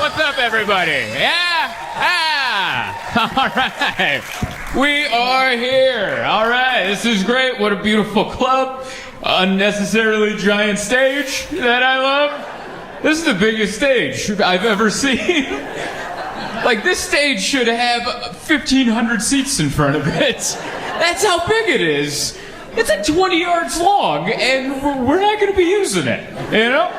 What's up, everybody? Yeah? All right. We are here. All right. This is great. What a beautiful club. Unnecessarily giant stage that I love. This is the biggest stage I've ever seen. Like, this stage should have 1,500 seats in front of it. That's how big it is. It's like 20 yards long, and we're not going to be using it, you know?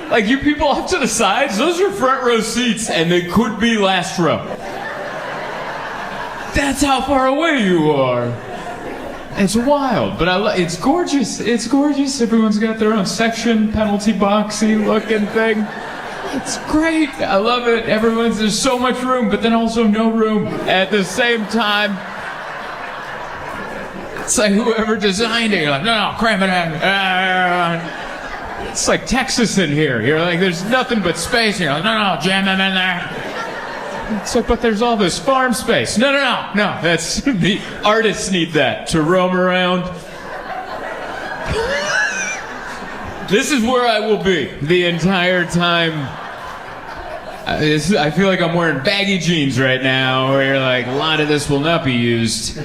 Like, you people off to the sides, those are front row seats, and they could be last row. That's how far away you are. It's wild, but it's gorgeous. It's gorgeous. Everyone's got their own section, penalty boxy looking thing. It's great. I love it. There's so much room, but then also no room at the same time. It's like whoever designed it, you're like, no, cram it in. It's like Texas in here. You're like, there's nothing but space. You're like, no, jam them in there. It's like, but there's all this farm space. No, that's, the artists need that to roam around. This is where I will be the entire time. I feel like I'm wearing baggy jeans right now, where you're like, a lot of this will not be used.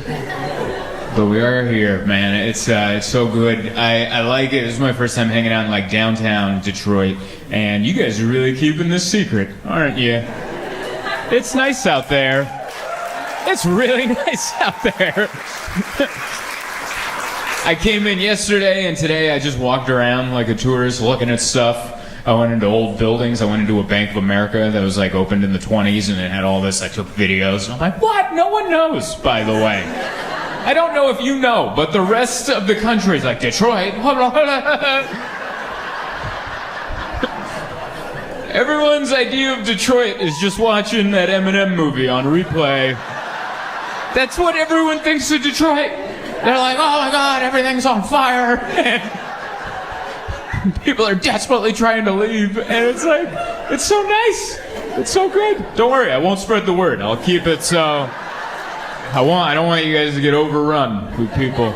But we are here, man. It's so good. I like it. This is my first time hanging out in like downtown Detroit, and you guys are really keeping this secret, aren't you? It's nice out there. It's really nice out there. I came in yesterday, and today I just walked around like a tourist looking at stuff. I went into old buildings. I went into a Bank of America that was like opened in the 20s, and it had all this. I took videos. And I'm like, what? No one knows, by the way. I don't know if you know, but the rest of the country is like, Detroit. Everyone's idea of Detroit is just watching that Eminem movie on replay. That's what everyone thinks of Detroit. They're like, oh my God, everything's on fire. And people are desperately trying to leave. And it's like, it's so nice. It's so good. Don't worry, I won't spread the word. I'll keep it so... I don't want you guys to get overrun with people,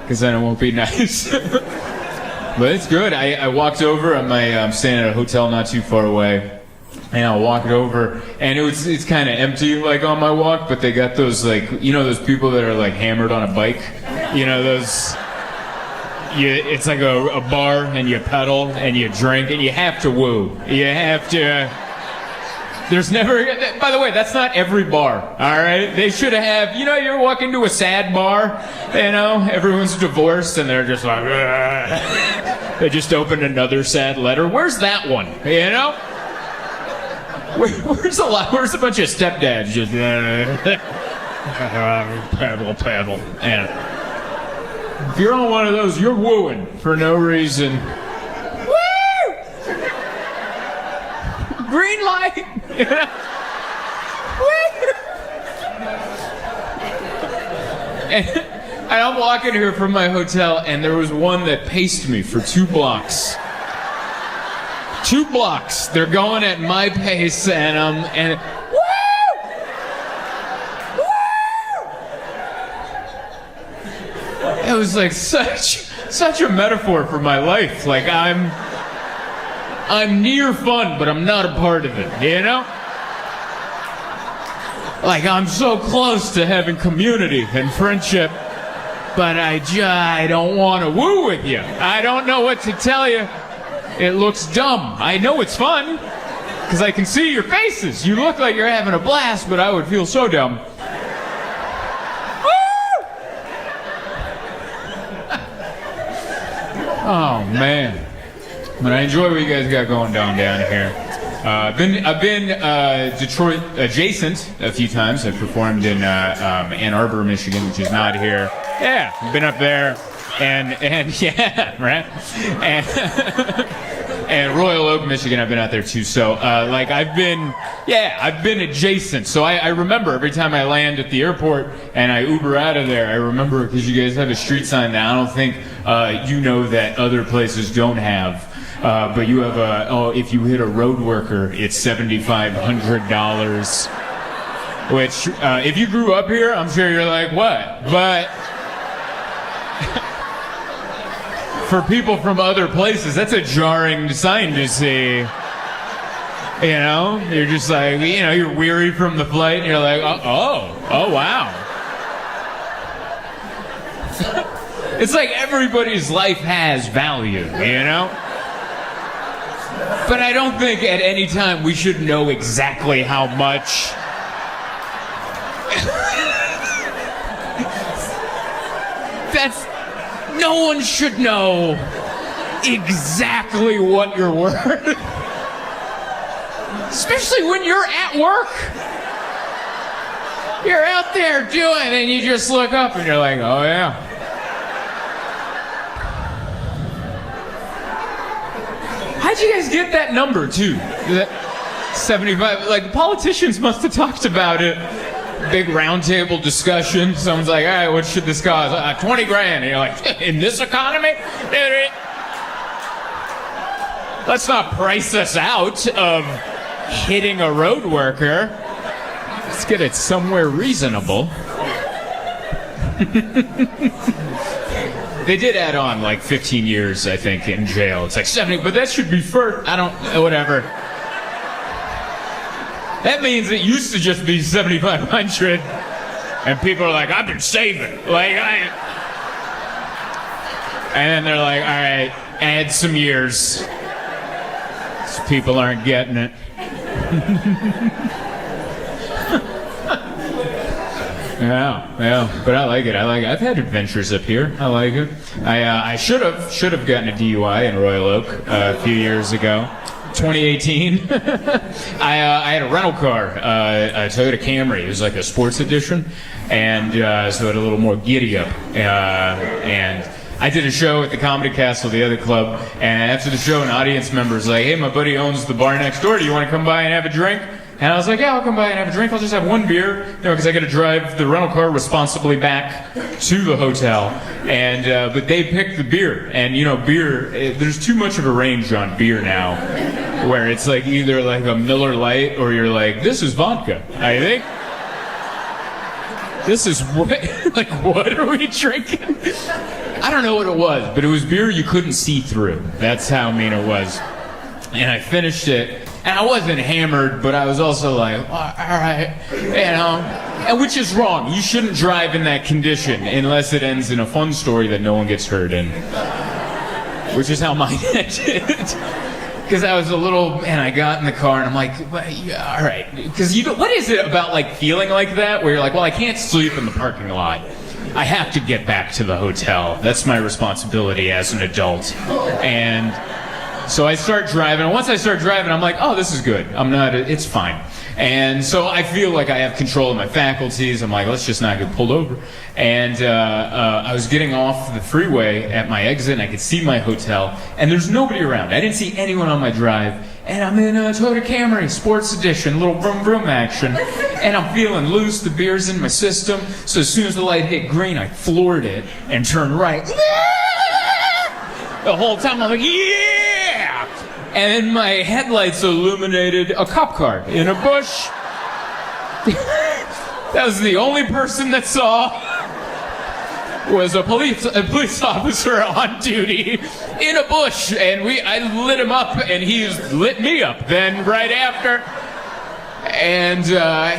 because then it won't be nice. But it's good. I walked over. I'm staying at a hotel not too far away, and I walked over, and it's kind of empty like on my walk. But they got those like those people that are like hammered on a bike. Those. It's like a bar, and you pedal and you drink and you have to woo. You have to. There's never, by the way, that's not every bar, all right? They should have, you're walking to a sad bar, everyone's divorced and they're just like, they just opened another sad letter. Where's that one, Where's a bunch of stepdads just, paddle. And if you're on one of those, you're wooing for no reason. Green light. And I'm walking here from my hotel, and there was one that paced me for 2 blocks. 2 blocks. They're going at my pace, and it was like such a metaphor for my life. Like I'm near fun, but I'm not a part of it, Like, I'm so close to having community and friendship, but I don't want to woo with you. I don't know what to tell you. It looks dumb. I know it's fun, because I can see your faces. You look like you're having a blast, but I would feel so dumb. Oh, man. But I enjoy what you guys got going down here. I've been Detroit adjacent a few times. I've performed in Ann Arbor, Michigan, which is not here. Yeah, I've been up there, and yeah, right. And Royal Oak, Michigan, I've been out there too. So I've been adjacent. So I remember every time I land at the airport and I Uber out of there, I remember, because you guys have a street sign that I don't think that other places don't have. But you have if you hit a road worker, it's $7,500. Which, if you grew up here, I'm sure you're like, what? But for people from other places, that's a jarring sign to see. You know, you're just like, you know, you're weary from the flight, and you're like, oh, wow. It's like everybody's life has value, you know? But I don't think at any time we should know exactly how much. No one should know exactly what you're worth. Especially when you're at work. You're out there doing, and you just look up and you're like, oh yeah. How'd you guys get that number too? That 75, like politicians must have talked about it. Big roundtable discussion. Someone's like, all right, what should this cost? 20 grand. And you're like, in this economy? Let's not price us out of hitting a road worker. Let's get it somewhere reasonable. They did add on like 15 years, I think, in jail. It's like 70, but that should be first. I don't, whatever. That means it used to just be 7,500, and people are like, I've been saving. And then they're like, all right, add some years. These people aren't getting it. Yeah, but I like it. I've had adventures up here. I like it. I should have gotten a DUI in Royal Oak a few years ago. 2018. I had a rental car, a Toyota Camry. It was like a sports edition, and so it had a little more giddy up. And I did a show at the Comedy Castle, the other club, and after the show, an audience member was like, hey, my buddy owns the bar next door. Do you want to come by and have a drink? And I was like, yeah, I'll come by and have a drink. I'll just have one beer, because I got to drive the rental car responsibly back to the hotel. And but they picked the beer, and beer. There's too much of a range on beer now, where it's like either like a Miller Lite or you're like, this is vodka. I think this is what are we drinking? I don't know what it was, but it was beer you couldn't see through. That's how mean it was. And I finished it. And I wasn't hammered, but I was also like, all right, and which is wrong. You shouldn't drive in that condition unless it ends in a fun story that no one gets hurt in, which is how mine ended. Because I was and I got in the car and I'm like, all right, because what is it about like feeling like that where you're like, well, I can't sleep in the parking lot. I have to get back to the hotel. That's my responsibility as an adult. And so I start driving, and once I start driving, I'm like, oh, this is good. It's fine. And so I feel like I have control of my faculties. I'm like, let's just not get pulled over. And I was getting off the freeway at my exit, and I could see my hotel, and there's nobody around. I didn't see anyone on my drive, and I'm in a Toyota Camry, Sports Edition, little vroom vroom action, and I'm feeling loose. The beer's in my system, so as soon as the light hit green, I floored it and turned right. The whole time I'm like, yeah! And then my headlights illuminated a cop car in a bush. That was the only person that saw was a police officer on duty in a bush. And I lit him up, and he lit me up then right after. And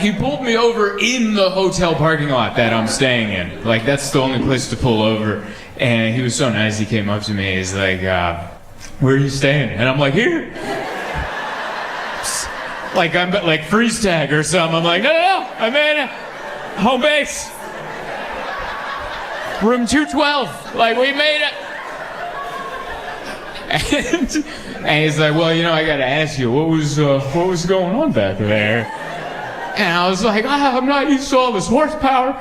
he pulled me over in the hotel parking lot that I'm staying in. Like, that's the only place to pull over. And he was so nice. He came up to me. He's like, where are you staying? And I'm like, here. Like I'm like freeze tag or something. I'm like, no, I'm in home base. Room 212. Like, we made it. And he's like, well, I got to ask you, what was going on back there? And I was like, I'm not used to all this horsepower.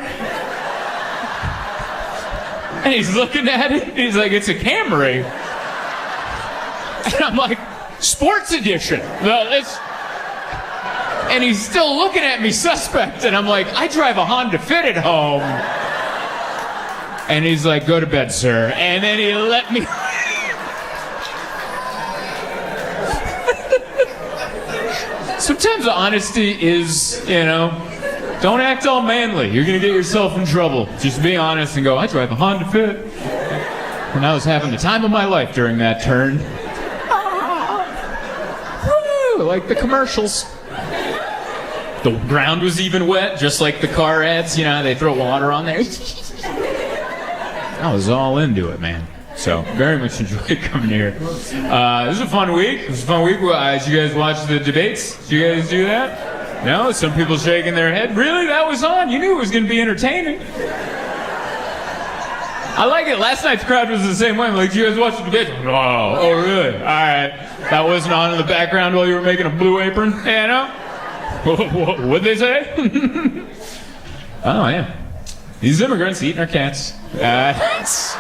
And he's looking at it, and he's like, it's a Camry. And I'm like, Sports Edition. And he's still looking at me suspect, and I'm like, I drive a Honda Fit at home. And he's like, go to bed, sir. And then he let me... Sometimes honesty is, don't act all manly. You're going to get yourself in trouble. Just be honest and go, I drive a Honda Fit. And I was having the time of my life during that turn. like the commercials. The ground was even wet, just like the car ads. You know, they throw water on there. I was all into it, man. So, very much enjoyed coming here. This was a fun week. Did you guys watch the debates? Did you guys do that? No? Some people shaking their head. Really? That was on? You knew it was going to be entertaining. I like it. Last night's crowd was the same way. I'm like, did you guys watch the debate? Oh, really? All right. That wasn't on in the background while you were making a Blue Apron? You know? What'd they say? Oh, yeah. These immigrants eating our cats. That's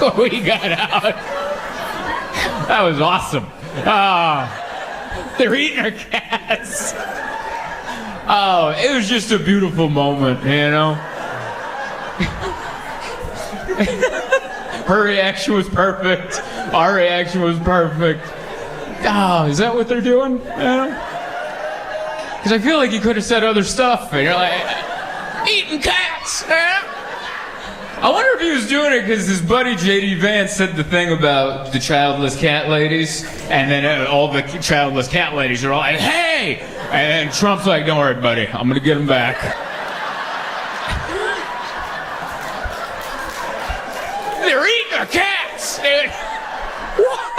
what we got out. That was awesome. They're eating our cats. Oh, it was just a beautiful moment, you know? Her reaction was perfect. Our reaction was perfect. Oh, is that what they're doing? Because I feel like you could have said other stuff, and you're like, eating cats. I wonder if he was doing it because his buddy J.D. Vance said the thing about the childless cat ladies, and then all the childless cat ladies are all like, hey! And then Trump's like, don't worry, buddy, I'm gonna get him back. They're eating our cats! What?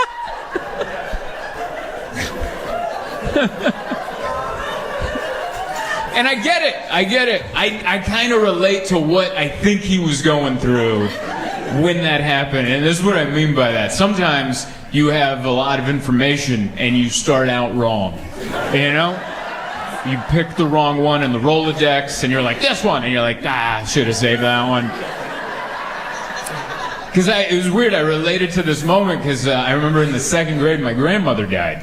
And I get it. I kind of relate to what I think he was going through when that happened. And this is what I mean by that. Sometimes you have a lot of information and you start out wrong. You know? You pick the wrong one in the Rolodex and you're like, this one. And you're like, should have saved that one. Because it was weird. I related to this moment because I remember in the second grade my grandmother died.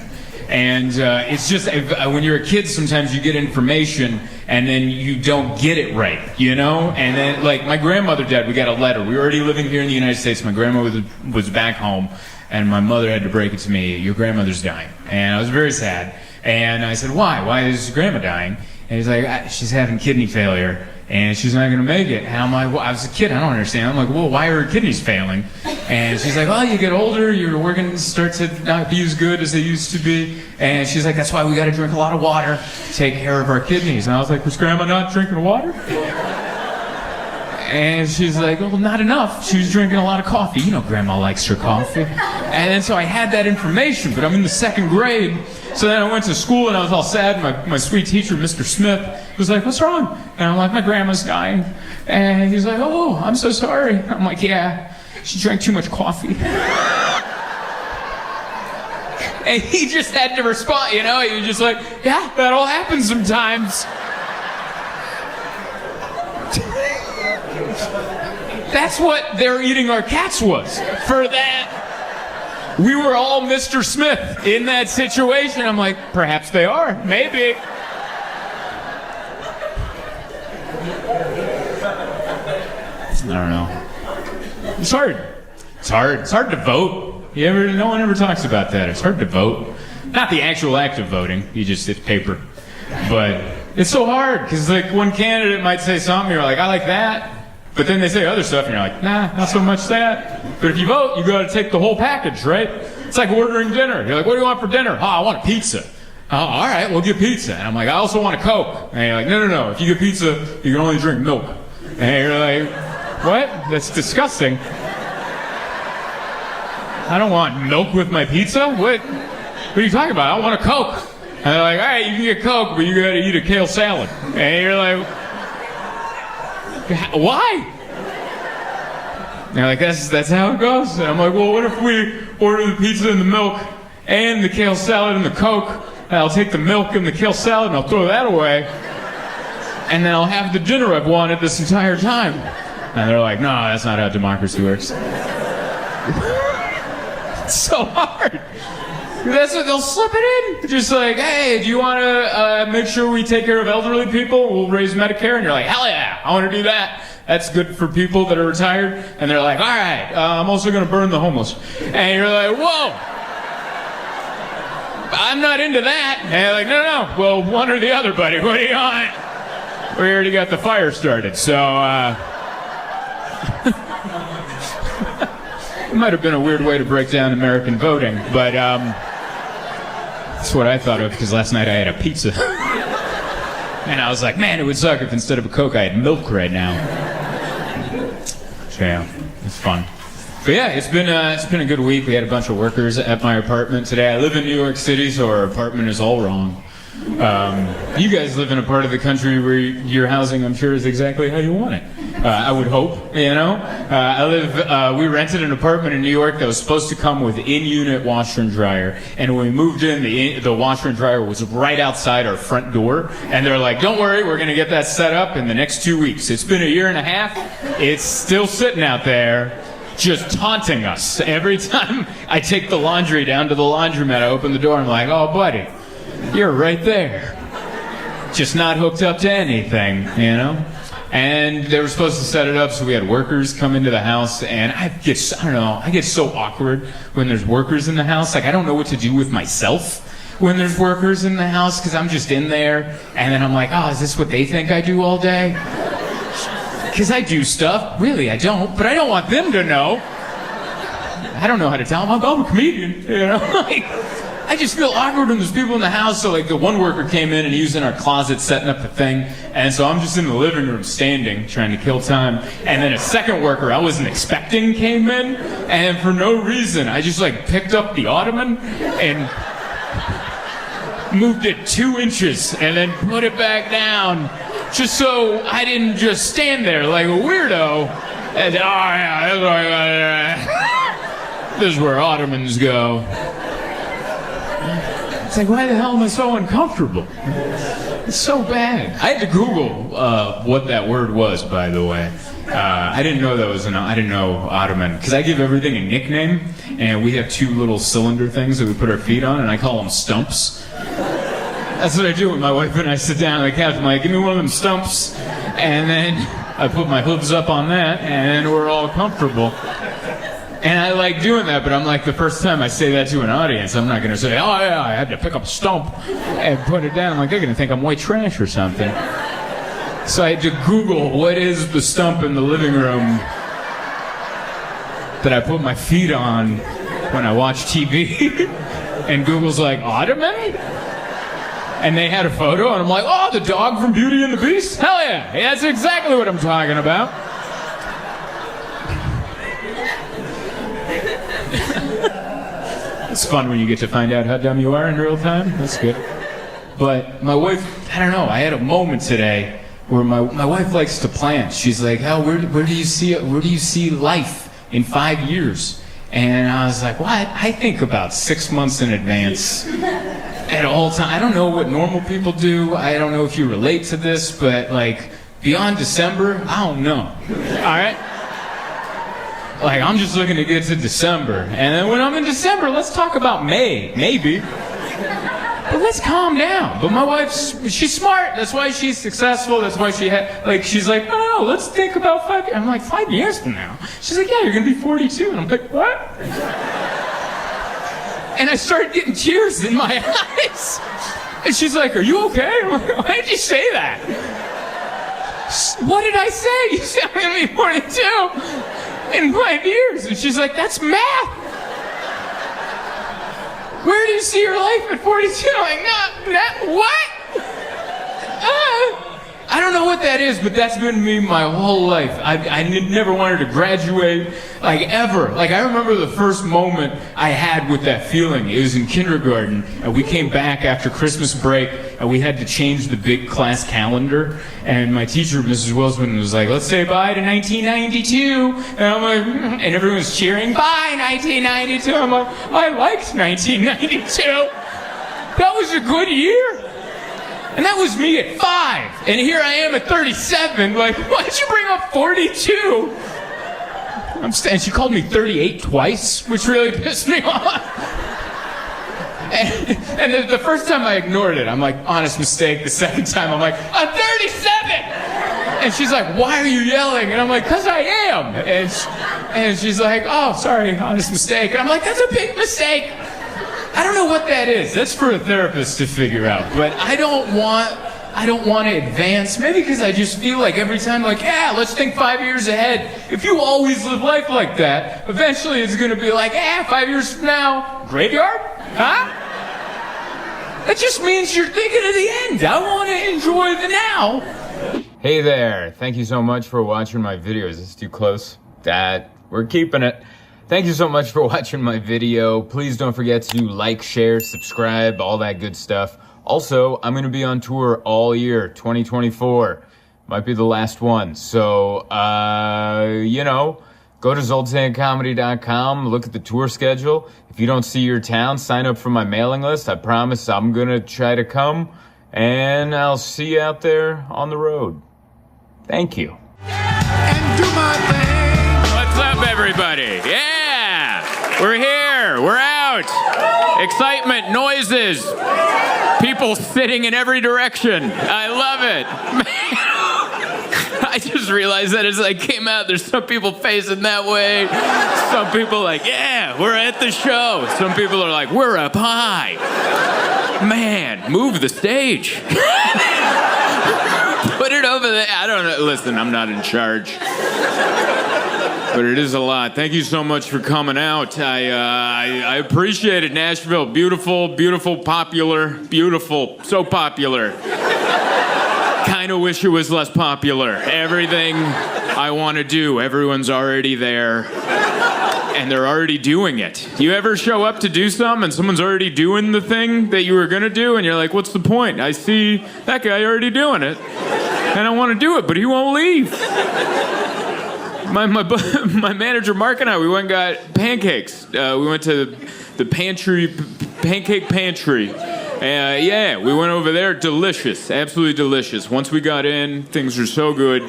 And it's just, when you're a kid, sometimes you get information and then you don't get it right, you know? And then, like, my grandmother died. We got a letter. We were already living here in the United States. My grandma was back home, and my mother had to break it to me, your grandmother's dying. And I was very sad. And I said, why? Why is grandma dying? And he's like, she's having kidney failure, and she's not going to make it. And I'm like, well, I was a kid. I don't understand. I'm like, well, why are her kidneys failing? And she's like, well, you get older, your organs start to not be as good as they used to be. And she's like, that's why we got to drink a lot of water to take care of our kidneys. And I was like, was Grandma not drinking water? And she's like, well, not enough. She was drinking a lot of coffee. You know Grandma likes her coffee. And then so I had that information, but I'm in the second grade. So then I went to school and I was all sad. My sweet teacher, Mr. Smith, was like, what's wrong? And I'm like, my grandma's dying. And he's like, oh, I'm so sorry. I'm like, yeah, she drank too much coffee. And he just had to respond, you know? He was just like, yeah, that all happens sometimes. That's what they're eating our cats was. For that, we were all Mr. Smith in that situation. I'm like, perhaps they are. Maybe. I don't know. It's hard. It's hard to vote. No one ever talks about that. It's hard to vote. Not the actual act of voting. It's paper. But it's so hard because like one candidate might say something, you're like, I like that. But then they say other stuff and you're like, nah, not so much that. But if you vote, you got to take the whole package, right? It's like ordering dinner. You're like, what do you want for dinner? Oh, I want a pizza. Oh, all right, we'll get pizza. And I'm like, I also want a Coke. And you're like, no. If you get pizza, you can only drink milk. And you're like, what? That's disgusting. I don't want milk with my pizza? What are you talking about? I want a Coke. And they're like, all right, you can get Coke, but you got to eat a kale salad. And you're like, why? And they're like, that's how it goes. And I'm like, well, what if we order the pizza and the milk and the kale salad and the Coke? And I'll take the milk and the kale salad and I'll throw that away. And then I'll have the dinner I've wanted this entire time. And they're like, no, that's not how democracy works. It's so hard. That's what they'll slip it in. Just like, hey, do you want to make sure we take care of elderly people? We'll raise Medicare. And you're like, hell yeah, I want to do that. That's good for people that are retired. And they're like, all right, I'm also going to burn the homeless. And you're like, whoa, I'm not into that. And you're like, no. Well, one or the other, buddy. What do you want? We already got the fire started, so it might have been a weird way to break down American voting, but That's what I thought of, because last night I had a pizza. And I was like, man, it would suck if instead of a Coke I had milk right now. So yeah, it's fun. But yeah, it's been a good week. We had a bunch of workers at my apartment today. I live in New York City, so our apartment is all wrong. You guys live in a part of the country where your housing, I'm sure, is exactly how you want it. I would hope, you know. We rented an apartment in New York that was supposed to come with in-unit washer and dryer. And when we moved in, the washer and dryer was right outside our front door. And they're like, don't worry, we're going to get that set up in the next 2 weeks. It's been a year and a half. It's still sitting out there, just taunting us. Every time I take the laundry down to the laundromat, I open the door, I'm like, oh, buddy, you're right there. Just not hooked up to anything, you know? And they were supposed to set it up, so we had workers come into the house, and I get so awkward when there's workers in the house. Like, I don't know what to do with myself when there's workers in the house, because I'm just in there, and then I'm like, oh, is this what they think I do all day? Because I do stuff. Really, I don't, but I don't want them to know. I don't know how to tell them I'm a comedian, you know? Like, I just feel awkward when there's people in the house. So like the one worker came in and he was in our closet setting up the thing. And so I'm just in the living room standing, trying to kill time. And then a second worker I wasn't expecting came in. And for no reason, I just like picked up the ottoman and moved it 2 inches and then put it back down. Just so I didn't just stand there like a weirdo. And, oh yeah, this is where ottomans go. It's like, why the hell am I so uncomfortable? It's so bad. I had to Google what that word was, by the way. I didn't know that was I didn't know ottoman, because I give everything a nickname, and we have 2 little cylinder things that we put our feet on, and I call them stumps. That's what I do when my wife and I sit down on the couch. I'm like, give me one of them stumps, and then I put my hooves up on that, and we're all comfortable. And I like doing that, but I'm like, the first time I say that to an audience, I'm not going to say, oh yeah, I had to pick up a stump and put it down. I'm like, they're going to think I'm white trash or something. So I had to Google, what is the stump in the living room that I put my feet on when I watch TV? And Google's like, ottoman? And they had a photo, and I'm like, oh, the dog from Beauty and the Beast? Hell yeah, that's exactly what I'm talking about. It's fun when you get to find out how dumb you are in real time. That's good. But my wife, I don't know, I had a moment today where my wife likes to plan. She's like, oh, where do you see life in 5 years? And I was like, what? I think about 6 months in advance at all times. I don't know what normal people do. I don't know if you relate to this, but like beyond December, I don't know. All right? Like, I'm just looking to get to December. And then when I'm in December, let's talk about May, maybe. But let's calm down. But my wife's, she's smart. That's why she's successful. That's why she's like, oh, let's think about 5 years. I'm like, 5 years from now? She's like, yeah, you're going to be 42. And I'm like, what? And I started getting tears in my eyes. And she's like, are you okay? I'm like, why did you say that? What did I say? You said I'm going to be 42 in 5 years. And she's like, that's math. Where do you see your life at 42? I'm like, what? I don't know what that is, but that's been me my whole life. I never wanted to graduate, like ever. Like I remember the first moment I had with that feeling. It was in kindergarten, and we came back after Christmas break, and we had to change the big class calendar. And my teacher, Mrs. Wilson, was like, let's say bye to 1992. And I'm like, and everyone was cheering, bye 1992. I'm like, I liked 1992. That was a good year. And that was me at 5. And here I am at 37. Like, why'd you bring up 42? And she called me 38 twice, which really pissed me off. And the first time I ignored it, I'm like, honest mistake. The second time, I'm like, I'm 37! And she's like, why are you yelling? And I'm like, because I am. And she's like, oh, sorry, honest mistake. And I'm like, that's a big mistake. I don't know what that is. That's for a therapist to figure out. But I don't want to advance. Maybe because I just feel like every time, like, yeah, let's think 5 years ahead. If you always live life like that, eventually it's going to be like, 5 years from now, graveyard? Huh? That just means you're thinking of the end. I want to enjoy the now. Hey there. Thank you so much for watching my video. Is this too close? We're keeping it. Thank you so much for watching my video. Please don't forget to like, share, subscribe, all that good stuff. Also, I'm going to be on tour all year, 2024. Might be the last one. So, go to zoltancomedy.com, look at the tour schedule. If you don't see your town, sign up for my mailing list. I promise I'm going to try to come, and I'll see you out there on the road. Thank you. And do my thing. What's up, everybody? Yeah! We're here. We're out. Excitement, noises, people sitting in every direction. I love it. I just realized that as I came out, there's some people facing that way. Some people like, yeah, we're at the show. Some people are like, we're up high. Man, move the stage. Put it over there. I don't know. Listen, I'm not in charge. But it is a lot. Thank you so much for coming out. I appreciate it, Nashville. Beautiful, beautiful, popular, beautiful. So popular. Kind of wish it was less popular. Everything I want to do, everyone's already there. And they're already doing it. You ever show up to do something and someone's already doing the thing that you were going to do? And you're like, what's the point? I see that guy already doing it. And I want to do it, but he won't leave. My manager, Mark, and I, we went and got pancakes. We went to the pancake pantry. Yeah, we went over there. Delicious. Absolutely delicious. Once we got in, things were so good.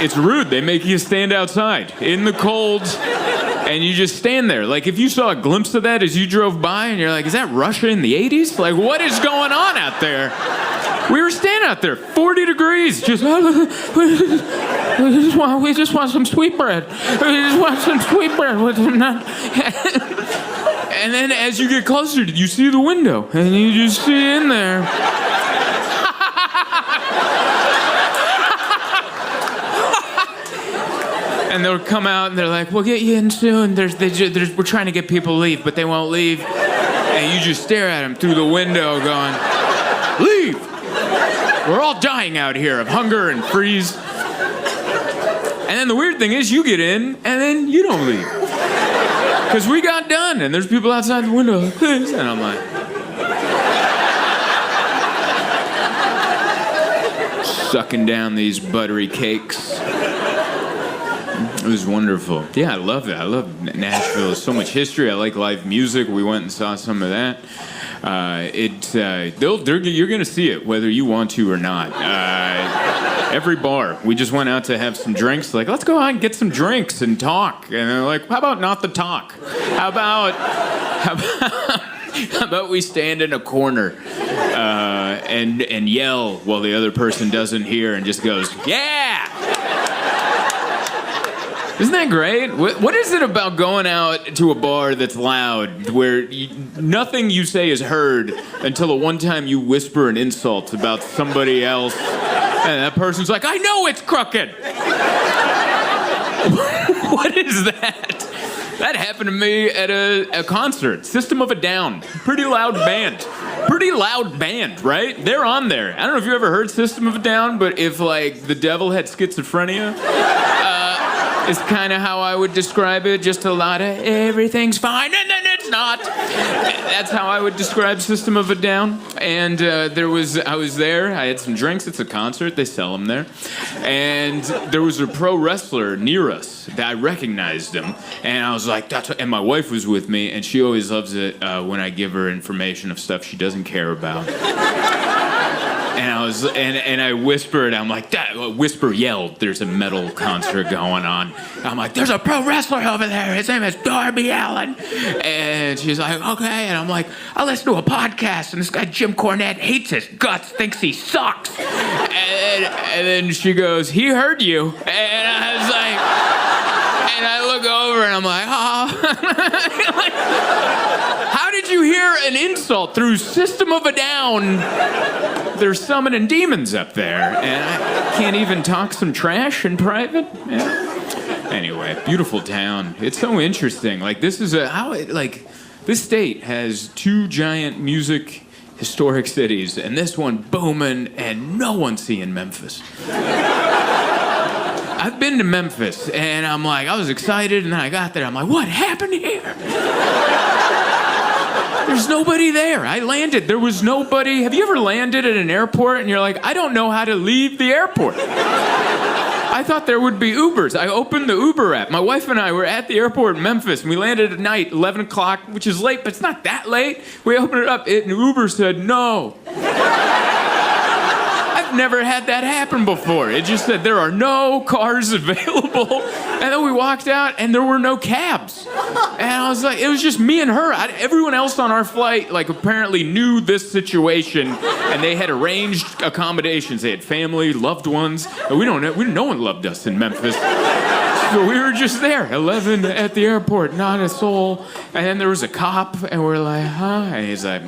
It's rude. They make you stand outside in the cold, and you just stand there. Like, if you saw a glimpse of that as you drove by, and you're like, is that Russia in the 80s? Like, what is going on out there? We were standing out there, 40 degrees, we just want some sweetbread. We just want some sweetbread with some nut. And then as you get closer, you see the window, and you just see in there. And they'll come out, and they're like, we'll get you in soon. We're trying to get people to leave, but they won't leave. And you just stare at them through the window going, leave! We're all dying out here of hunger and freeze. And then the weird thing is you get in, and then you don't leave. Because we got done, and there's people outside the window like this, and I'm like... sucking down these buttery cakes. It was wonderful. Yeah, I love it. I love Nashville. There's so much history. I like live music. We went and saw some of that. You're going to see it whether you want to or not. Every bar. We just went out to have some drinks. Like, let's go out and get some drinks and talk. And they're like, how about not the talk? How about we stand in a corner and yell while the other person doesn't hear and just goes, yeah! Isn't that great? What is it about going out to a bar that's loud where nothing you say is heard until the one time you whisper an insult about somebody else and that person's like, I know it's crooked. What is that? That happened to me at a concert. System of a Down. Pretty loud band. Pretty loud band, right? They're on there. I don't know if you ever heard System of a Down, but if like the devil had schizophrenia, is kind of how I would describe it. Just a lot of everything's fine and then it's not. That's how I would describe System of a Down. And I was there. I had some drinks. It's a concert. They sell them there. And there was a pro wrestler near us that I recognized him. And I was like, and my wife was with me, and she always loves it when I give her information of stuff she doesn't care about. And I whispered, I'm like, yelled, there's a metal concert going on. I'm like, there's a pro wrestler over there. His name is Darby Allin. And she's like, okay. And I'm like, I listen to a podcast, and this guy Jim Cornette hates his guts, thinks he sucks. And then she goes, he heard you. And I was like, and I look over, and I'm like, oh. Like, how did you hear an insult through System of a Down? They're summoning demons up there, and I can't even talk some trash in private. Yeah. Anyway, beautiful town. It's so interesting. Like, this is this state has two giant music historic cities, and this one booming, and no one's seeing Memphis. I've been to Memphis, and I'm like, I was excited, and then I got there, I'm like, what happened here? There's nobody there. I landed, there was nobody. Have you ever landed at an airport, and you're like, I don't know how to leave the airport? I thought there would be Ubers. I opened the Uber app. My wife and I were at the airport in Memphis, and we landed at night, 11 o'clock, which is late, but it's not that late. We opened it up, and Uber said, no. I've never had that happen before. It just said, there are no cars available. And then we walked out, and there were no cabs. And I was like, it was just me and her. Everyone else on our flight, like, apparently knew this situation, and they had arranged accommodations. They had family, loved ones. And no one loved us in Memphis. So we were just there, 11 at the airport, not a soul. And then there was a cop, and we're like, hi. And he's like,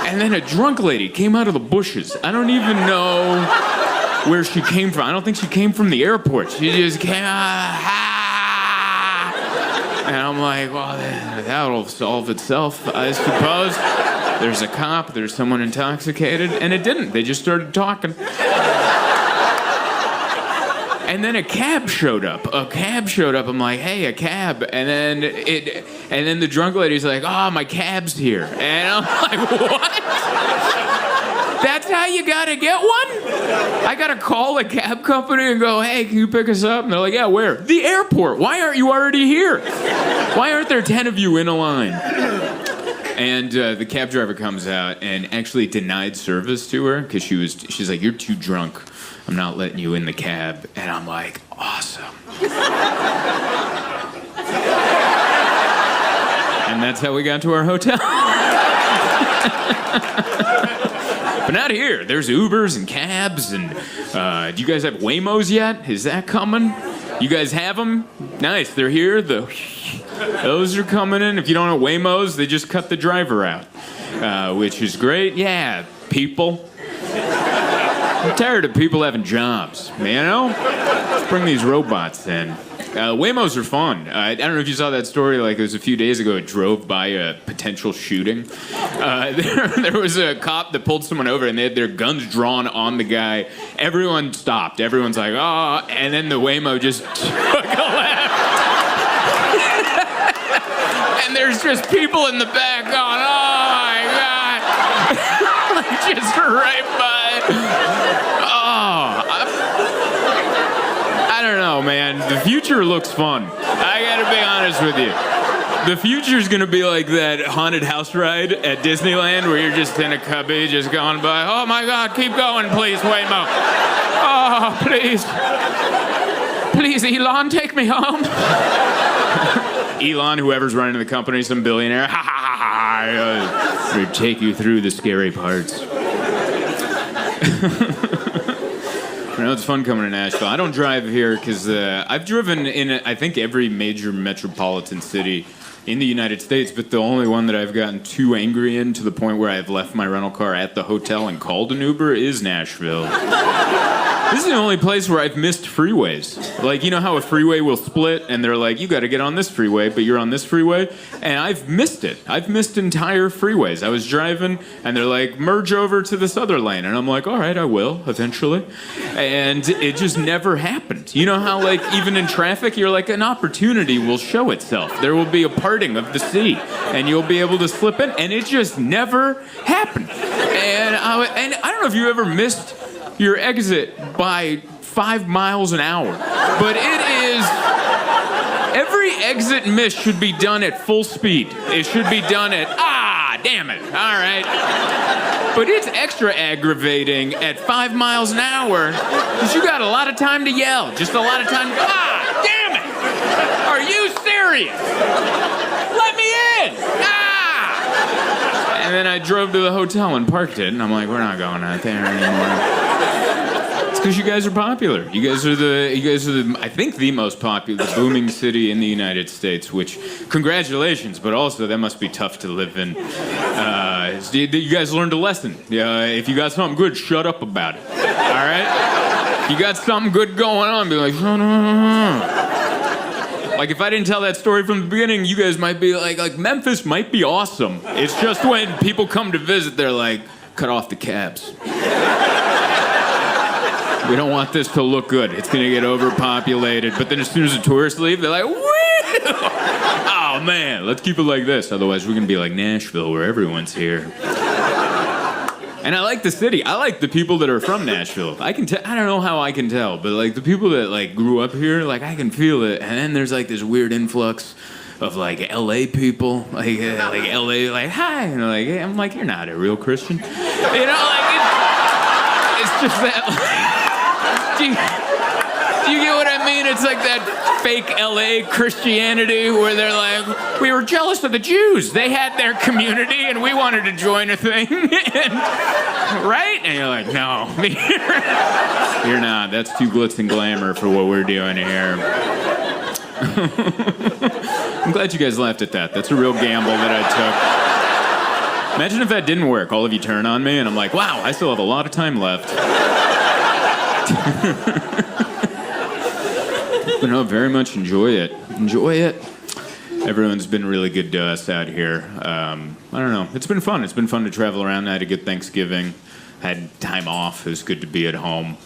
And then a drunk lady came out of the bushes. I don't even know where she came from. I don't think she came from the airport. She just came, And I'm like, well, that'll solve itself, I suppose. There's a cop, there's someone intoxicated, and it didn't. They just started talking. And then a cab showed up. I'm like, hey, a cab. And then the drunk lady's like, oh, my cab's here. And I'm like, what? That's how you gotta get one? I gotta call a cab company and go, hey, can you pick us up? And they're like, yeah, where? The airport. Why aren't you already here? Why aren't there 10 of you in a line? And the cab driver comes out and actually denied service to her because she's like, you're too drunk. I'm not letting you in the cab. And I'm like, awesome. And that's how we got to our hotel. But not here. There's Ubers and cabs. And do you guys have Waymos yet? Is that coming? You guys have them? Nice. They're here. Those are coming in. If you don't know Waymos, they just cut the driver out, which is great. Yeah, people. I'm tired of people having jobs, you know? Let's bring these robots in. Waymos are fun. I don't know if you saw that story, like it was a few days ago, it drove by a potential shooting. There was a cop that pulled someone over and they had their guns drawn on the guy. Everyone stopped. Everyone's like, oh, and then the Waymo just took a left. And there's just people in the back going, oh my God. Just right by. I don't know, man. The future looks fun. I gotta be honest with you. The future's gonna be like that haunted house ride at Disneyland where you're just in a cubby just going by, oh my God, keep going, please, Waymo. Oh, please. Please, Elon, take me home. Elon, whoever's running the company, some billionaire. Ha ha ha ha. We'll take you through the scary parts. You know, it's fun coming to Nashville. I don't drive here because I've driven in, I think, every major metropolitan city in the United States, but the only one that I've gotten too angry in to the point where I've left my rental car at the hotel and called an Uber is Nashville. This is the only place where I've missed freeways. Like, you know how a freeway will split and they're like, you got to get on this freeway, but you're on this freeway? And I've missed it. I've missed entire freeways. I was driving and they're like, merge over to this other lane. And I'm like, all right, I will eventually. And it just never happened. You know how, like, even in traffic, you're like, an opportunity will show itself. There will be a parting of the sea and you'll be able to slip in. And it just never happened. And I don't know if you ever missed your exit by 5 miles an hour. But it is... Every exit miss should be done at full speed. It should be done at, damn it, all right. But it's extra aggravating at 5 miles an hour because you got a lot of time to yell. Just a lot of time to, damn it! Are you serious? Let me in! And then I drove to the hotel and parked it, and I'm like, we're not going out there anymore. It's because you guys are popular. You guys are the I think the most popular, the booming city in the United States, which, congratulations, but also that must be tough to live in. You guys learned a lesson. If you got something good, shut up about it. All right? If you got something good going on, be like, shut up. Like, if I didn't tell that story from the beginning, you guys might be like Memphis might be awesome. It's just when people come to visit, they're like, cut off the cabs. We don't want this to look good. It's gonna get overpopulated. But then as soon as the tourists leave, they're like, woo! Oh man, let's keep it like this. Otherwise, we're gonna be like Nashville, where everyone's here. And I like the city. I like the people that are from Nashville. I can tell. I don't know how I can tell, but like the people that like grew up here, like I can feel it. And then there's like this weird influx of like LA people, like LA, like hi, and like hey. I'm like, you're not a real Christian, you know, like it's just that. Do you get what I mean? It's like that fake LA Christianity where they're like, we were jealous of the Jews. They had their community and we wanted to join a thing. Right? And you're like, no, you're not. That's too glitz and glamour for what we're doing here. I'm glad you guys laughed at that. That's a real gamble that I took. Imagine if that didn't work. All of you turn on me and I'm like, wow, I still have a lot of time left. But no, very much enjoy it. Enjoy it. Everyone's been really good to us out here. I don't know. It's been fun. It's been fun to travel around. I had a good Thanksgiving. Had time off. It was good to be at home.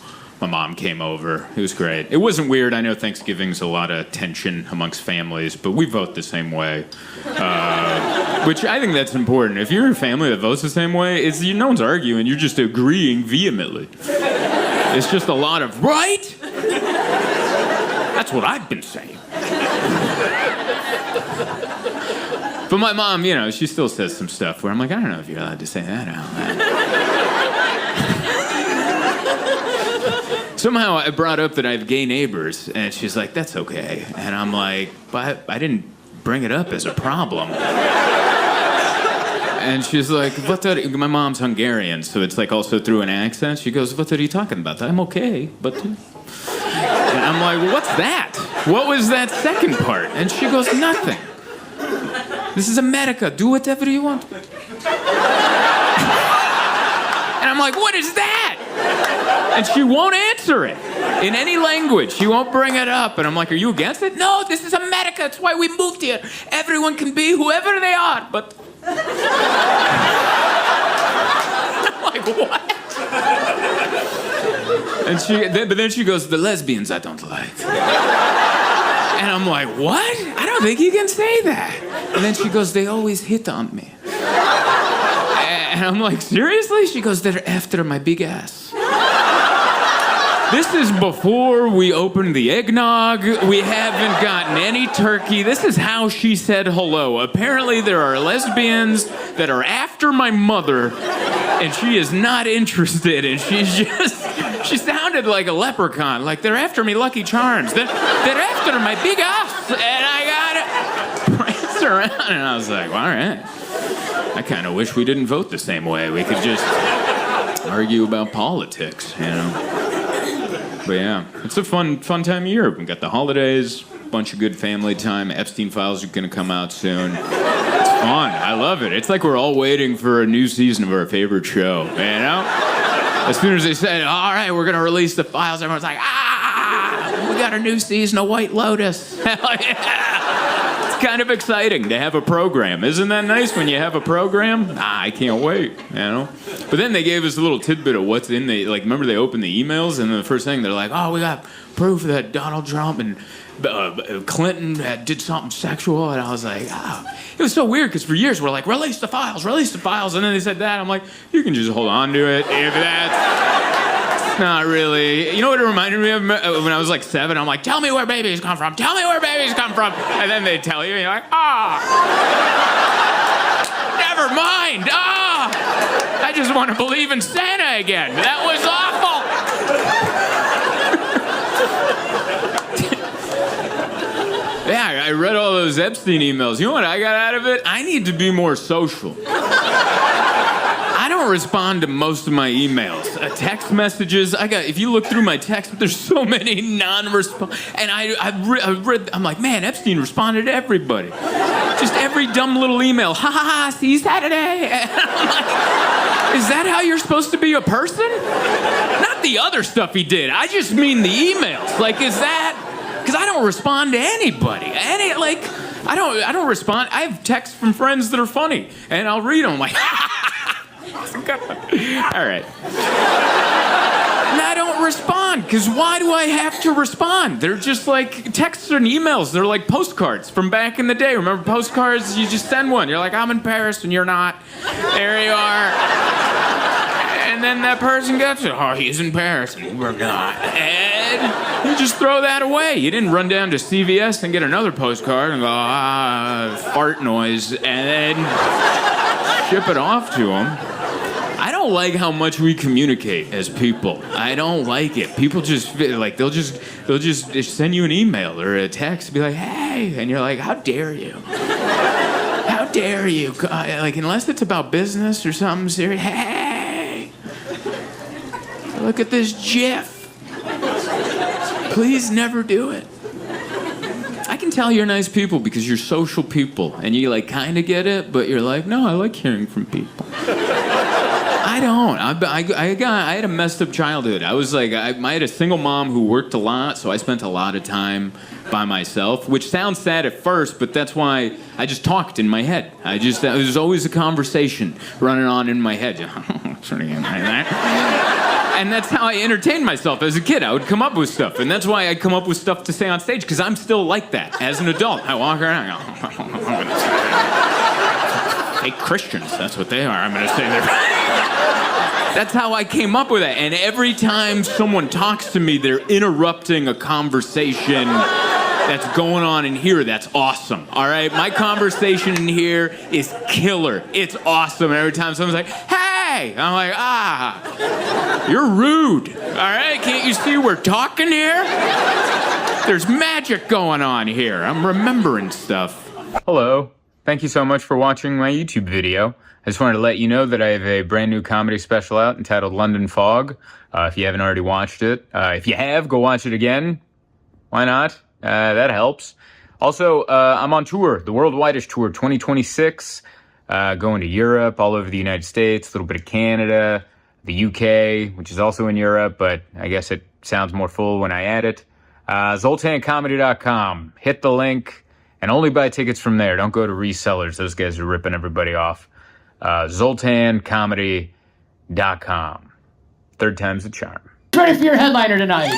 My mom came over. It was great. It wasn't weird. I know Thanksgiving's a lot of tension amongst families, but we vote the same way. Which I think that's important. If you're a family that votes the same way, no one's arguing. You're just agreeing vehemently. It's just a lot of, right? That's what I've been saying. But my mom, you know, she still says some stuff where I'm like, I don't know if you're allowed to say that out loud. Somehow I brought up that I have gay neighbors, and she's like, that's okay. And I'm like, but I didn't bring it up as a problem. And she's like, my mom's Hungarian, so it's like also through an accent. She goes, what are you talking about? I'm okay, but... And I'm like, well, what's that? What was that second part? And she goes, nothing. This is America. Do whatever you want. And I'm like, what is that? And she won't answer it in any language. She won't bring it up. And I'm like, are you against it? No, this is America. That's why we moved here. Everyone can be whoever they are, but... I'm like, what? But then she goes, the lesbians I don't like. And I'm like, what? I don't think you can say that. And then she goes, they always hit on me. And I'm like, seriously? She goes, they're after my big ass. This is before we opened the eggnog. We haven't gotten any turkey. This is how she said hello. Apparently there are lesbians that are after my mother, and she is not interested, and she sounded like a leprechaun, like they're after me Lucky Charms. They're after my big ass, and I gotta prance around. And I was like, well, all right. I kind of wish we didn't vote the same way. We could just argue about politics, you know. But yeah, it's a fun time of year. We got the holidays, bunch of good family time. Epstein Files are gonna come out soon. It's fun. I love it. It's like we're all waiting for a new season of our favorite show, you know? As soon as they said, all right, we're gonna release the files, everyone's like, we got a new season of White Lotus. Hell yeah. It's kind of exciting to have a program. Isn't that nice when you have a program? I can't wait, you know? But then they gave us a little tidbit of what's in the, like, remember they opened the emails, and the first thing they're like, oh, we got proof that Donald Trump and Clinton did something sexual, and I was like, oh. It was so weird, because for years we're like, release the files, and then they said that, I'm like, you can just hold on to it if that's not really, you know what it reminded me of when I was like 7, I'm like, tell me where babies come from, and then they tell you, and you're like, never mind, I just want to believe in Santa again, that was awful. Yeah, I read all those Epstein emails. You know what I got out of it? I need to be more social. I don't respond to most of my emails. Text messages, if you look through my text, there's so many non-response. And I read, I'm like, man, Epstein responded to everybody. Just every dumb little email. Ha ha ha, see you Saturday. And I'm like, is that how you're supposed to be a person? Not the other stuff he did. I just mean the emails. Like, is that Because I don't respond to anybody. I don't respond. I have texts from friends that are funny, and I'll read them like, all right. And I don't respond, because why do I have to respond? They're just like texts and emails. They're like postcards from back in the day. Remember postcards? You just send one. You're like, I'm in Paris, and you're not. There you are. And then that person gets it. Oh, he's in Paris, and we're not. And you just throw that away. You didn't run down to CVS and get another postcard and go, fart noise, and then ship it off to them. I don't like how much we communicate as people. I don't like it. People just like they'll just send you an email or a text, be like, "Hey," and you're like, "How dare you? How dare you?" Like unless it's about business or something serious. Hey, look at this GIF. Please never do it. I can tell you're nice people because you're social people and you like kind of get it, but you're like, no, I like hearing from people. I don't. I had a messed up childhood. I was like, I had a single mom who worked a lot, so I spent a lot of time by myself, which sounds sad at first, but that's why I just talked in my head. It was always a conversation running on in my head. And that's how I entertained myself as a kid. I would come up with stuff, and that's why I come up with stuff to say on stage, because I'm still like that as an adult. I walk around, I go, fake Christians, that's what they are. I'm going to say they're... That's how I came up with it. And every time someone talks to me, they're interrupting a conversation that's going on in here that's awesome. All right? My conversation in here is killer. It's awesome. And every time someone's like, hey, I'm like, you're rude. All right? Can't you see we're talking here? There's magic going on here. I'm remembering stuff. Hello. Thank you so much for watching my YouTube video. I just wanted to let you know that I have a brand new comedy special out entitled London Fog. If you haven't already watched it. If you have, go watch it again. Why not? That helps. Also, I'm on tour, the Worldwide-ish Tour 2026. Going to Europe, all over the United States, a little bit of Canada, the UK, which is also in Europe, but I guess it sounds more full when I add it. ZoltanComedy.com. Hit the link and only buy tickets from there. Don't go to resellers. Those guys are ripping everybody off. ZoltanComedy.com. Third time's the charm. Ready for your headliner tonight.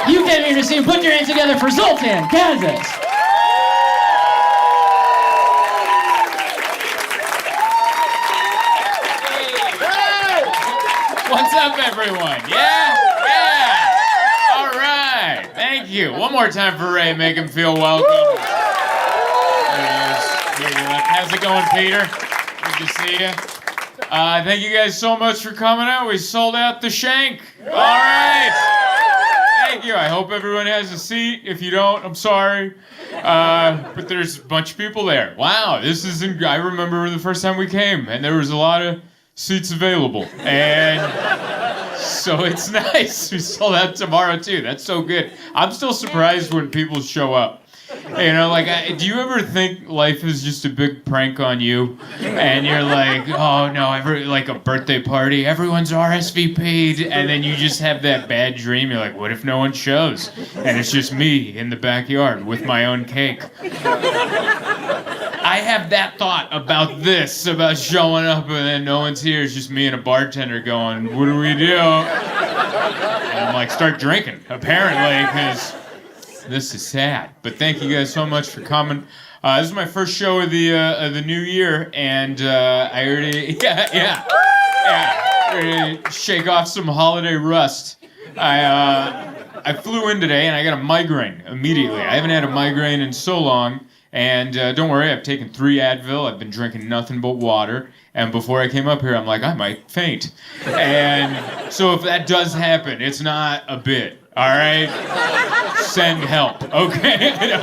You came here to see him. Put your hands together for Zoltan Kaszas. What's up, everyone? Yeah? All right. Thank you. One more time for Ray. Make him feel welcome. There he is. How's it going, Peter? Good to see you. Thank you guys so much for coming out. We sold out the Shank. All right. Thank you. I hope everyone has a seat. If you don't, I'm sorry. But there's a bunch of people there. Wow, this isn't... I remember the first time we came, and there was a lot of seats available. And so it's nice. We sold out tomorrow, too. That's so good. I'm still surprised when people show up. You know, like, do you ever think life is just a big prank on you? And you're like, oh no, like a birthday party, everyone's RSVP'd, and then you just have that bad dream. You're like, what if no one shows? And it's just me in the backyard with my own cake. I have that thought about this, about showing up and then no one's here. It's just me and a bartender going, what do we do? And I'm like, start drinking, apparently, because... this is sad, but thank you guys so much for coming. This is my first show of the new year, and I already, ready to shake off some holiday rust. I flew in today, and I got a migraine immediately. I haven't had a migraine in so long, and don't worry, I've taken 3 Advil. I've been drinking nothing but water, and before I came up here, I'm like, I might faint. And so if that does happen, it's not a bit. All right? Send help, okay? I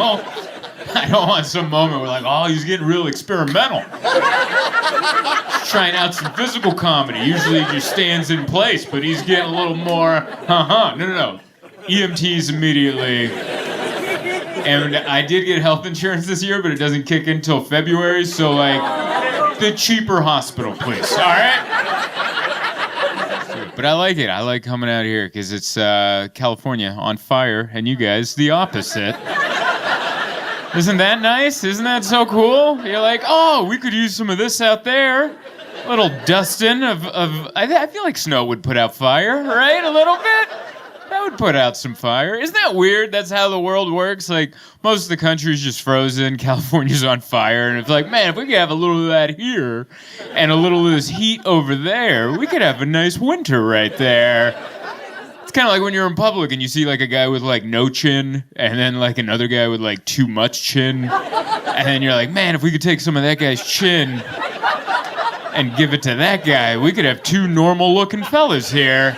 don't want some moment where like, oh, he's getting real experimental. He's trying out some physical comedy. Usually he just stands in place, but he's getting a little more, No. EMTs immediately. And I did get health insurance this year, but it doesn't kick in until February, so like, the cheaper hospital, please, all right? But I like it. I like coming out here because it's California on fire, and you guys the opposite. Isn't that nice? Isn't that so cool? You're like, oh, we could use some of this out there. A little dusting of I feel like snow would put out fire, right? A little bit. That would put out some fire. Isn't that weird? That's how the world works. Like, most of the country's just frozen. California's on fire. And it's like, man, if we could have a little of that here and a little of this heat over there, we could have a nice winter right there. It's kind of like when you're in public and you see, like, a guy with, like, no chin and then, like, another guy with, like, too much chin. And then you're like, man, if we could take some of that guy's chin and give it to that guy, we could have two normal-looking fellas here.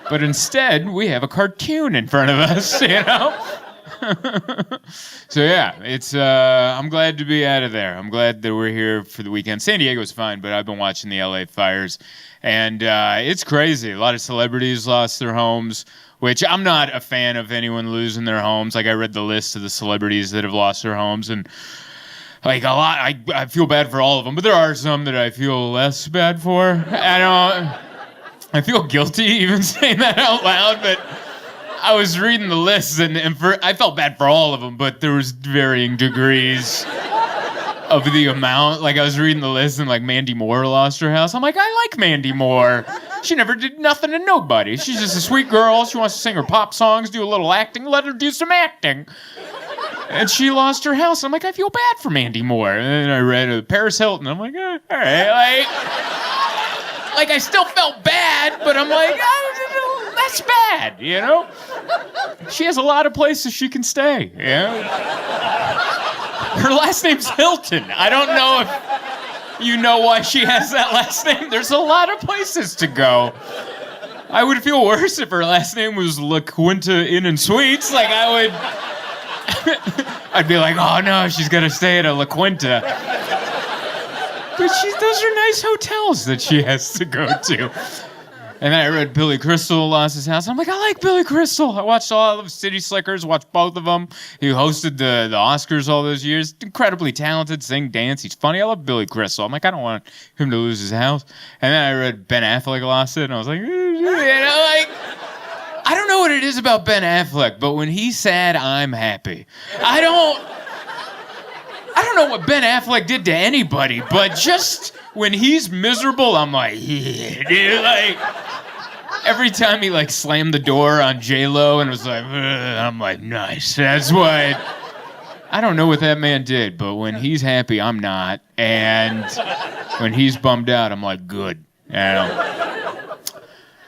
But instead, we have a cartoon in front of us, you know? So yeah, it's I'm glad to be out of there. I'm glad that we're here for the weekend. San Diego's fine, but I've been watching the LA fires, and it's crazy. A lot of celebrities lost their homes, which I'm not a fan of anyone losing their homes. Like, I read the list of the celebrities that have lost their homes, and like a lot, I feel bad for all of them, but there are some that I feel less bad for. I feel guilty even saying that out loud, but I was reading the list, and I felt bad for all of them, but there was varying degrees of the amount. Like, I was reading the list, and, like, Mandy Moore lost her house. I'm like, I like Mandy Moore. She never did nothing to nobody. She's just a sweet girl. She wants to sing her pop songs, do a little acting. Let her do some acting. And she lost her house. I'm like, I feel bad for Mandy Moore. And then I read Paris Hilton. I'm like, all right, like, I still felt bad, but I'm like, that's bad, you know? She has a lot of places she can stay, you know? Her last name's Hilton. I don't know if you know why she has that last name. There's a lot of places to go. I would feel worse if her last name was La Quinta Inn and Suites. Like, I'd be like, oh no, she's gonna stay at a La Quinta. But those are nice hotels that she has to go to. And then I read Billy Crystal lost his house. I'm like, I like Billy Crystal. I watched all of City Slickers, watched both of them. He hosted the Oscars all those years. Incredibly talented, sing, dance. He's funny. I love Billy Crystal. I'm like, I don't want him to lose his house. And then I read Ben Affleck lost it, and I was like, you know, like, I don't know what it is about Ben Affleck, but when he's sad, I'm happy. I don't know what Ben Affleck did to anybody, but just when he's miserable, I'm like, yeah, dude. Like, every time he, like, slammed the door on J-Lo and was like, I'm like, nice. That's what... I don't know what that man did, but when he's happy, I'm not. And when he's bummed out, I'm like, good. You know?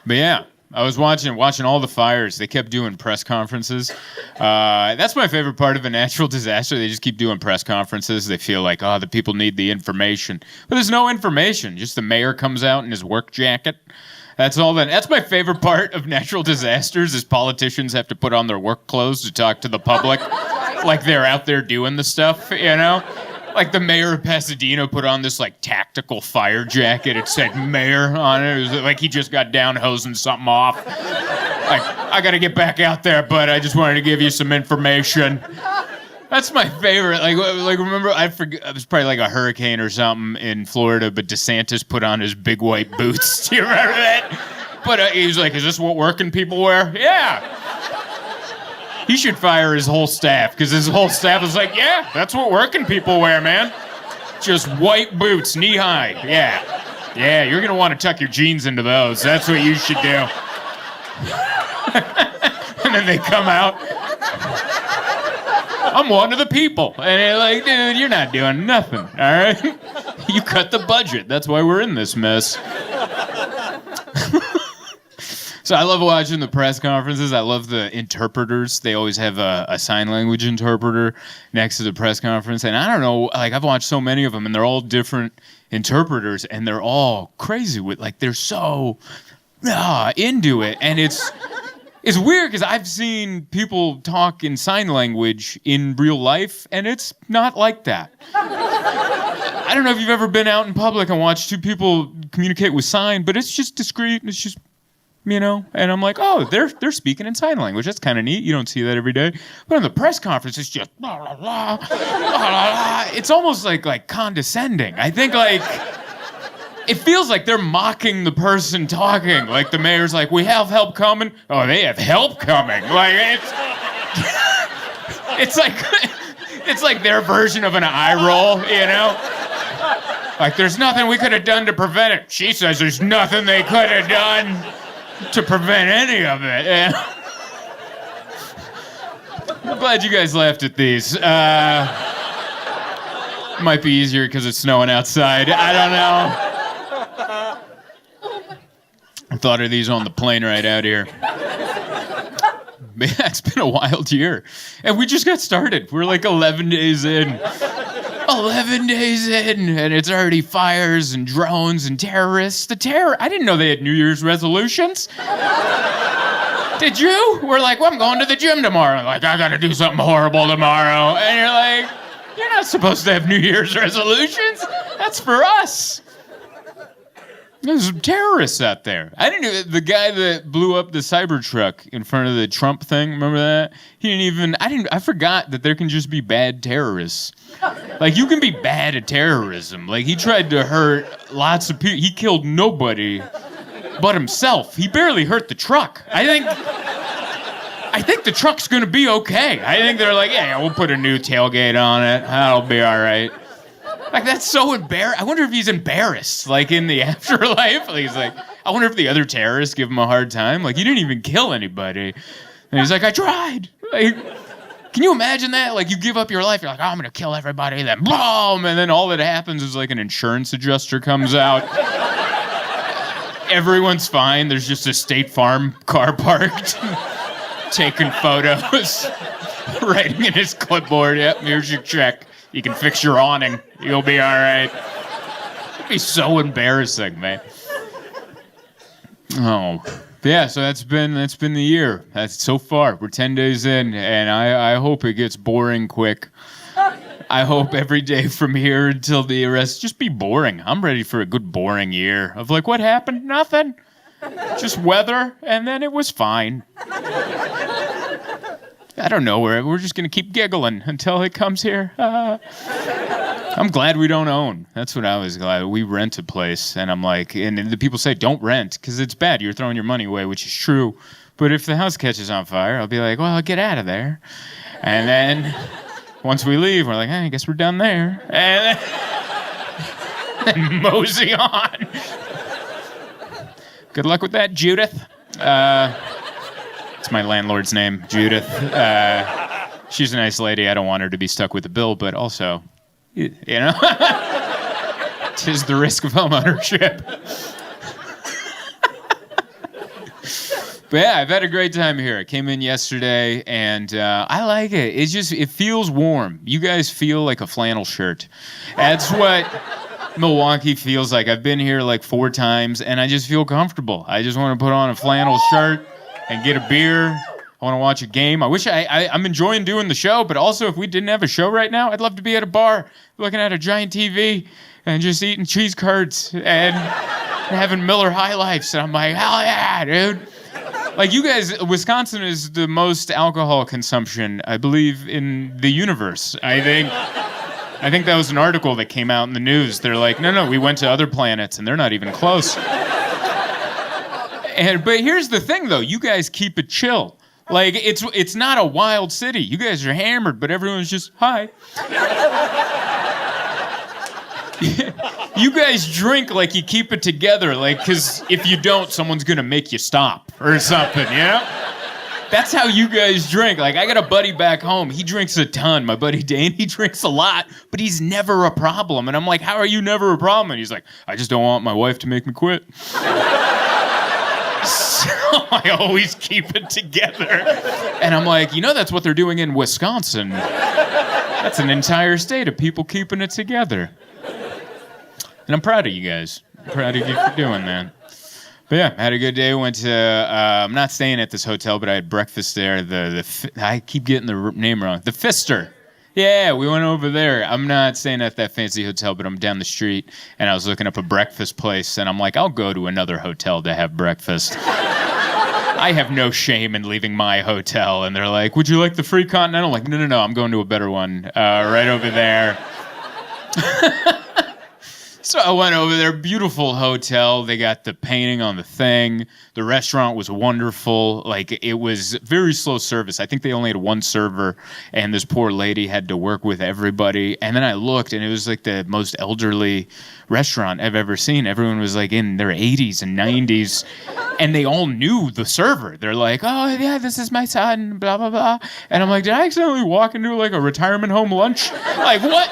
But yeah. I was watching all the fires. They kept doing press conferences. That's my favorite part of a natural disaster. They just keep doing press conferences. They feel like, oh, the people need the information. But there's no information. Just the mayor comes out in his work jacket. That's all that. That's my favorite part of natural disasters is politicians have to put on their work clothes to talk to the public. Like they're out there doing the stuff, you know? Like the mayor of Pasadena put on this, like, tactical fire jacket. It said mayor on it. It was like he just got down hosing something off. Like, I got to get back out there, but I just wanted to give you some information. That's my favorite. Like remember, I forget, it was probably like a hurricane or something in Florida, but DeSantis put on his big white boots. Do you remember that? But he was like, is this what working people wear? Yeah. He should fire his whole staff, because his whole staff is like, yeah, that's what working people wear, man. Just white boots, knee-high. Yeah. Yeah, you're going to want to tuck your jeans into those. That's what you should do. And then they come out. I'm one of the people. And they're like, dude, you're not doing nothing, all right? You cut the budget. That's why we're in this mess. So I love watching the press conferences. I love the interpreters. They always have a sign language interpreter next to the press conference. And I don't know, like, I've watched so many of them, and they're all different interpreters, and they're all crazy with, like, they're so into it. And it's weird, because I've seen people talk in sign language in real life, and it's not like that. I don't know if you've ever been out in public and watched two people communicate with sign, but it's just discreet. It's just... you know, and I'm like, oh, they're speaking in sign language. That's kind of neat. You don't see that every day. But in the press conference, it's just blah, blah, blah, blah, blah, blah. It's almost like condescending. I think, like, it feels like they're mocking the person talking. Like the mayor's like, we have help coming. Oh, they have help coming. Like it's like their version of an eye roll, you know? Like there's nothing we could have done to prevent it. She says there's nothing they could have done to prevent any of it. Yeah. I'm glad you guys laughed at these. Might be easier because it's snowing outside. I don't know. I thought of these on the plane right out here. Man, it's been a wild year. And we just got started. We're like 11 days in. 11 days in, and it's already fires and drones and terrorists. I didn't know they had New Year's resolutions. Did you? We're like, well, I'm going to the gym tomorrow. Like, I gotta do something horrible tomorrow. And you're like, you're not supposed to have New Year's resolutions. That's for us. There's some terrorists out there. I didn't even, the guy that blew up the Cybertruck in front of the Trump thing, remember that? I forgot that there can just be bad terrorists. Like, you can be bad at terrorism. Like, he tried to hurt lots of people. He killed nobody but himself. He barely hurt the truck. I think the truck's gonna be okay. I think they're like, yeah, we'll put a new tailgate on it. That'll be all right. Like, that's so embarrassing. I wonder if he's embarrassed, like, in the afterlife. Like, he's like, I wonder if the other terrorists give him a hard time. Like, you didn't even kill anybody. And he's like, I tried. Like, can you imagine that? Like, you give up your life. You're like, oh, I'm going to kill everybody. Then, boom! And then all that happens is, like, an insurance adjuster comes out. Everyone's fine. There's just a State Farm car parked. Taking photos. Writing in his clipboard. Yep, here's your check. You can fix your awning. You'll be all right. It'd be so embarrassing, man. Oh, yeah. So that's been the year. That's so far. We're 10 days in, and I hope it gets boring quick. I hope every day from here until the arrest just be boring. I'm ready for a good boring year of like, what happened? Nothing. Just weather, and then it was fine. I don't know. We're just going to keep giggling until it comes here. I'm glad we don't own. That's what I was glad. We rent a place, and I'm like, and the people say, don't rent, because it's bad. You're throwing your money away, which is true. But if the house catches on fire, I'll be like, well, get out of there. And then once we leave, we're like, I guess we're done there. And then mosey on. Good luck with that, Judith. It's my landlord's name, Judith. She's a nice lady. I don't want her to be stuck with a bill, but also, you know, 'tis the risk of homeownership. But yeah, I've had a great time here. I came in yesterday, and I like it. It feels warm. You guys feel like a flannel shirt. That's what Milwaukee feels like. I've been here like 4 times, and I just feel comfortable. I just want to put on a flannel shirt and get a beer. I want to watch a game. I wish I'm enjoying doing the show, but also if we didn't have a show right now, I'd love to be at a bar looking at a giant TV and just eating cheese curds and having Miller High Lifes. And I'm like, hell yeah, dude. Like, you guys, Wisconsin is the most alcohol consumption, I believe, in the universe. I think that was an article that came out in the news. They're like, no, we went to other planets, and they're not even close. But here's the thing, though. You guys keep it chill. Like, it's not a wild city. You guys are hammered, but everyone's just, hi. You guys drink like you keep it together, like, because if you don't, someone's going to make you stop or something, you know? That's how you guys drink. Like, I got a buddy back home. He drinks a ton. My buddy Dane, he drinks a lot, but he's never a problem. And I'm like, how are you never a problem? And he's like, I just don't want my wife to make me quit. So I always keep it together. And I'm like, that's what they're doing in Wisconsin. That's an entire state of people keeping it together. And I'm proud of you guys. I'm proud of you for doing that. But yeah, I had a good day. Went to, I'm not staying at this hotel, but I had breakfast there. I keep getting the name wrong. The Pfister. Yeah, we went over there. I'm not staying at that fancy hotel, but I'm down the street, and I was looking up a breakfast place, and I'm like, I'll go to another hotel to have breakfast. I have no shame in leaving my hotel. And they're like, would you like the free continental? I'm like, no, I'm going to a better one right over there. So I went over there, beautiful hotel. They got the painting on the thing. The restaurant was wonderful. Like, it was very slow service. I think they only had one server, and this poor lady had to work with everybody. And then I looked, and it was like the most elderly restaurant I've ever seen. Everyone was like in their 80s and 90s, and they all knew the server. They're like, oh, yeah, this is my son, blah, blah, blah. And I'm like, did I accidentally walk into like a retirement home lunch? Like, what?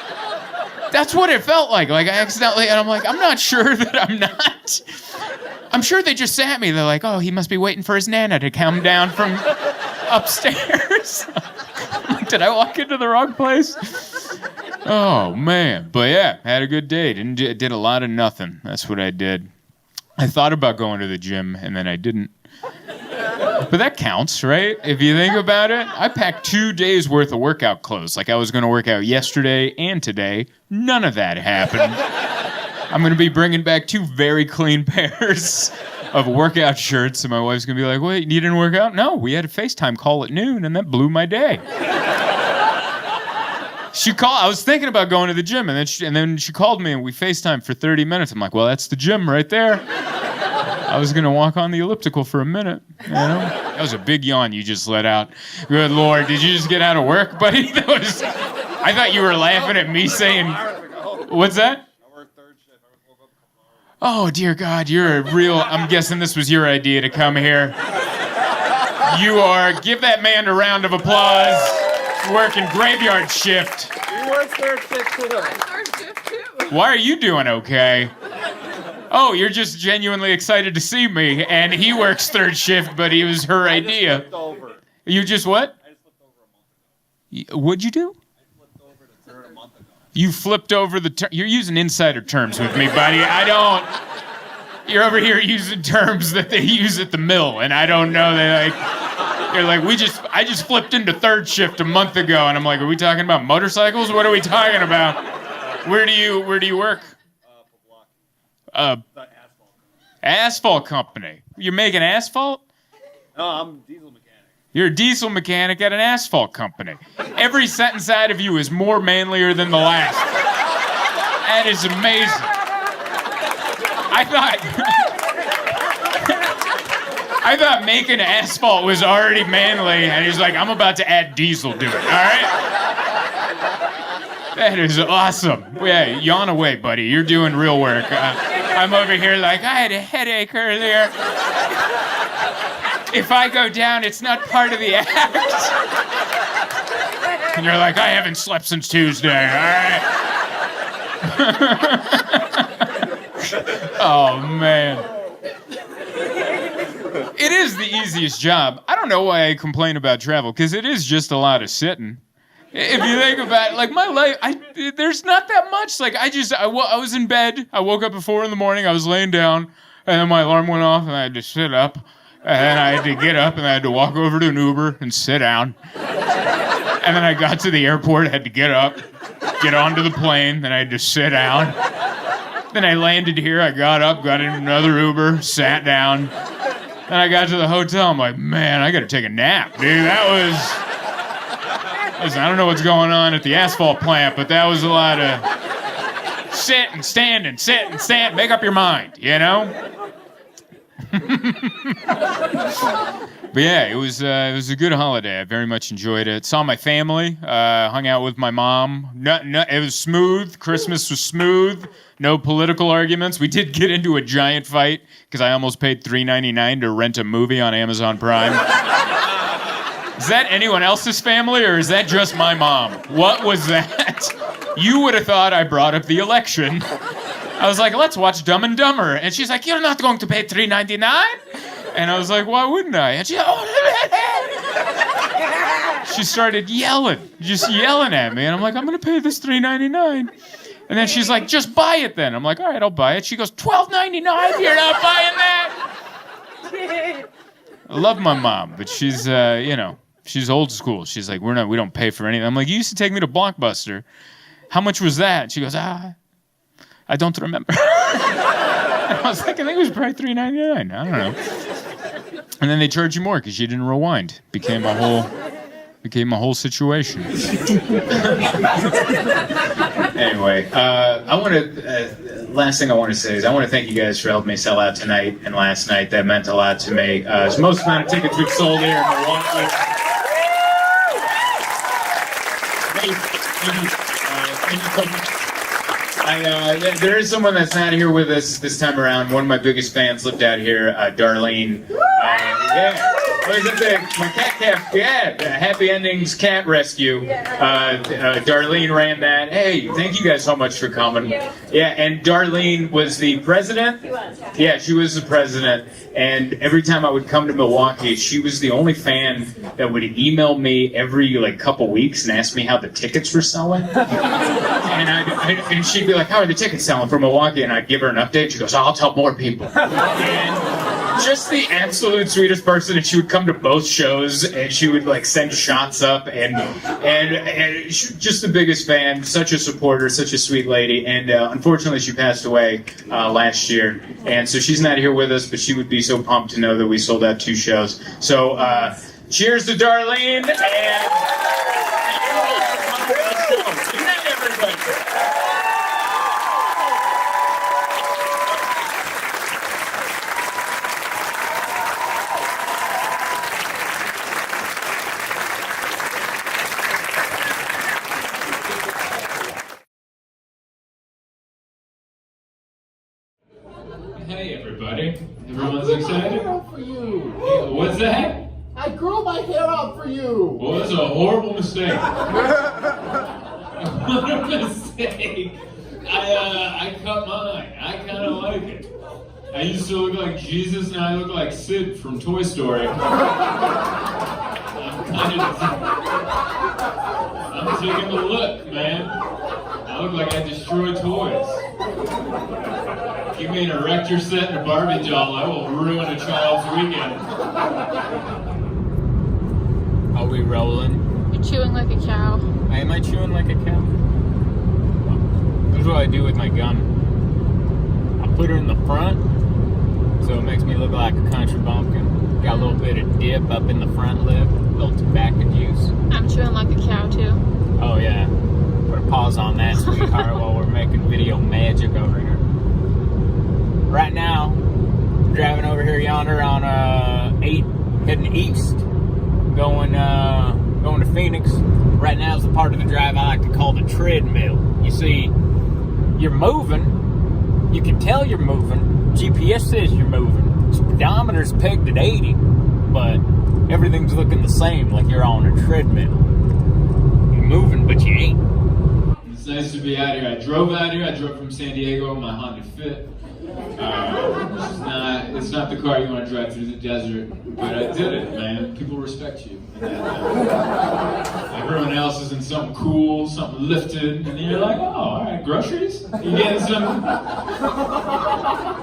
That's what it felt like. Like, I accidentally, and I'm like, I'm not sure that I'm not. I'm sure they just sat me. They're like, oh, he must be waiting for his Nana to come down from upstairs. Like, did I walk into the wrong place? Oh, man. But yeah, had a good day. Did a lot of nothing. That's what I did. I thought about going to the gym, and then I didn't. But that counts, right? If you think about it, I packed 2 days worth of workout clothes. Like, I was going to work out yesterday and today. None of that happened. I'm going to be bringing back 2 very clean pairs of workout shirts, and my wife's going to be like, wait, you didn't work out? No, we had a FaceTime call at noon, and that blew my day. I was thinking about going to the gym, and then she called me, and we FaceTimed for 30 minutes. I'm like, well, that's the gym right there. I was going to walk on the elliptical for a minute, you know? That was a big yawn you just let out. Good Lord, did you just get out of work, buddy? I thought you were laughing at me saying... What's that? I worked third shift. I woke up a couple Oh, hours. dear God, you're a real... I'm guessing this was your idea to come here. You are... Give that man a round of applause. Working graveyard shift. You work third shift too. Third shift too. Why are you doing okay? Oh, you're just genuinely excited to see me, and he works third shift, but it was her idea. Flipped over. You just what? I just flipped over a month ago. What'd you do? I flipped over the third a month ago. You flipped over the... You're using insider terms with me, buddy. I don't... You're over here using terms that they use at the mill, and I don't know. They're like, I just flipped into third shift a month ago, and I'm like, are we talking about motorcycles? What are we talking about? Where do you work? The asphalt. Asphalt company. You're making asphalt? No, I'm a diesel mechanic. You're a diesel mechanic at an asphalt company. Every sentence out of you is more manlier than the last. That is amazing. I thought making asphalt was already manly, and he's like, I'm about to add diesel to it, all right? That is awesome. Yeah, yawn away, buddy. You're doing real work. I'm over here like, I had a headache earlier. If I go down, it's not part of the act. And you're like, I haven't slept since Tuesday, all right? Oh, man. It is the easiest job. I don't know why I complain about travel, because it is just a lot of sitting. If you think about it, like my life, there's not that much. Like I was in bed. I woke up at 4 a.m. I was laying down, and then my alarm went off, and I had to sit up, and then I had to get up, and I had to walk over to an Uber and sit down. And then I got to the airport, I had to get up, get onto the plane, then I had to sit down. Then I landed here, I got up, got in another Uber, sat down. Then I got to the hotel, I'm like, man, I gotta take a nap, dude. Listen, I don't know what's going on at the asphalt plant, but that was a lot of sit and stand, make up your mind, you know? But yeah, it was a good holiday. I very much enjoyed it. Saw my family, hung out with my mom. It was smooth. Christmas was smooth. No political arguments. We did get into a giant fight because I almost paid $3.99 to rent a movie on Amazon Prime. Is that anyone else's family, or is that just my mom? What was that? You would have thought I brought up the election. I was like, let's watch Dumb and Dumber. And she's like, you're not going to pay $3.99? And I was like, why wouldn't I? And she started yelling, just yelling at me. And I'm like, I'm going to pay this $3.99. And then she's like, just buy it then. I'm like, all right, I'll buy it. She goes, $12.99? You're not buying that? I love my mom, but she's, she's old school. She's like, we don't pay for anything. I'm like, you used to take me to Blockbuster. How much was that? She goes, I don't remember. I was like, I think it was probably $3.99. I don't know. And then they charge you more because you didn't rewind. Became a whole situation. Anyway, I want to. Last thing I want to say is I want to thank you guys for helping me sell out tonight and last night. That meant a lot to me. It's the most amount of tickets we've sold here in Milwaukee. Thank you so much. There is someone that's not here with us this time around. One of my biggest fans lived out here, Darlene. Yeah. What is it? My cat, yeah, Happy Endings Cat Rescue. Darlene ran that. Hey, thank you guys so much for coming. Yeah, and Darlene was the president. Yeah, she was the president. And every time I would come to Milwaukee, she was the only fan that would email me every couple weeks and ask me how the tickets were selling. And she'd be like, "How are the tickets selling for Milwaukee?" And I'd give her an update. She goes, "I'll tell more people." And just the absolute sweetest person, and she would come to both shows, and she would send shots up, and she, just the biggest fan, such a supporter, such a sweet lady, and unfortunately she passed away last year, and so she's not here with us, but she would be so pumped to know that we sold out 2 shows. So cheers to Darlene, and good night, everybody. Hey everybody, everyone's excited? For you. What's that? I grew my hair out for you. Well, that's a horrible mistake. What a mistake. I cut mine. I kind of like it. I used to look like Jesus, now I look like Sid from Toy Story. I'm taking the look, man. I look like I destroy toys. Give me an erector set and a Barbie doll, I will ruin a child's weekend. Are we rolling? You're chewing like a cow. Am I chewing like a cow? Here's what I do with my gum. I put her in the front, so it makes me look like a country bumpkin. Got a little bit of dip up in the front lip, a little tobacco juice. I'm chewing like a cow too. Oh yeah. Put a pause on that, sweetheart, while we're making video magic over here. Right now, driving over here yonder on 8, heading east, going to Phoenix. Right now is the part of the drive I like to call the treadmill. You see, you're moving. You can tell you're moving. GPS says you're moving. Speedometer's pegged at 80, but everything's looking the same, like you're on a treadmill. You're moving, but you ain't. It's nice to be out here. I drove out here. I drove from San Diego in my Honda Fit. It's not the car you want to drive through the desert, but I did it, man. People respect you. Everyone else is in something cool, something lifted, and then you're like, oh, all right, groceries? You getting some?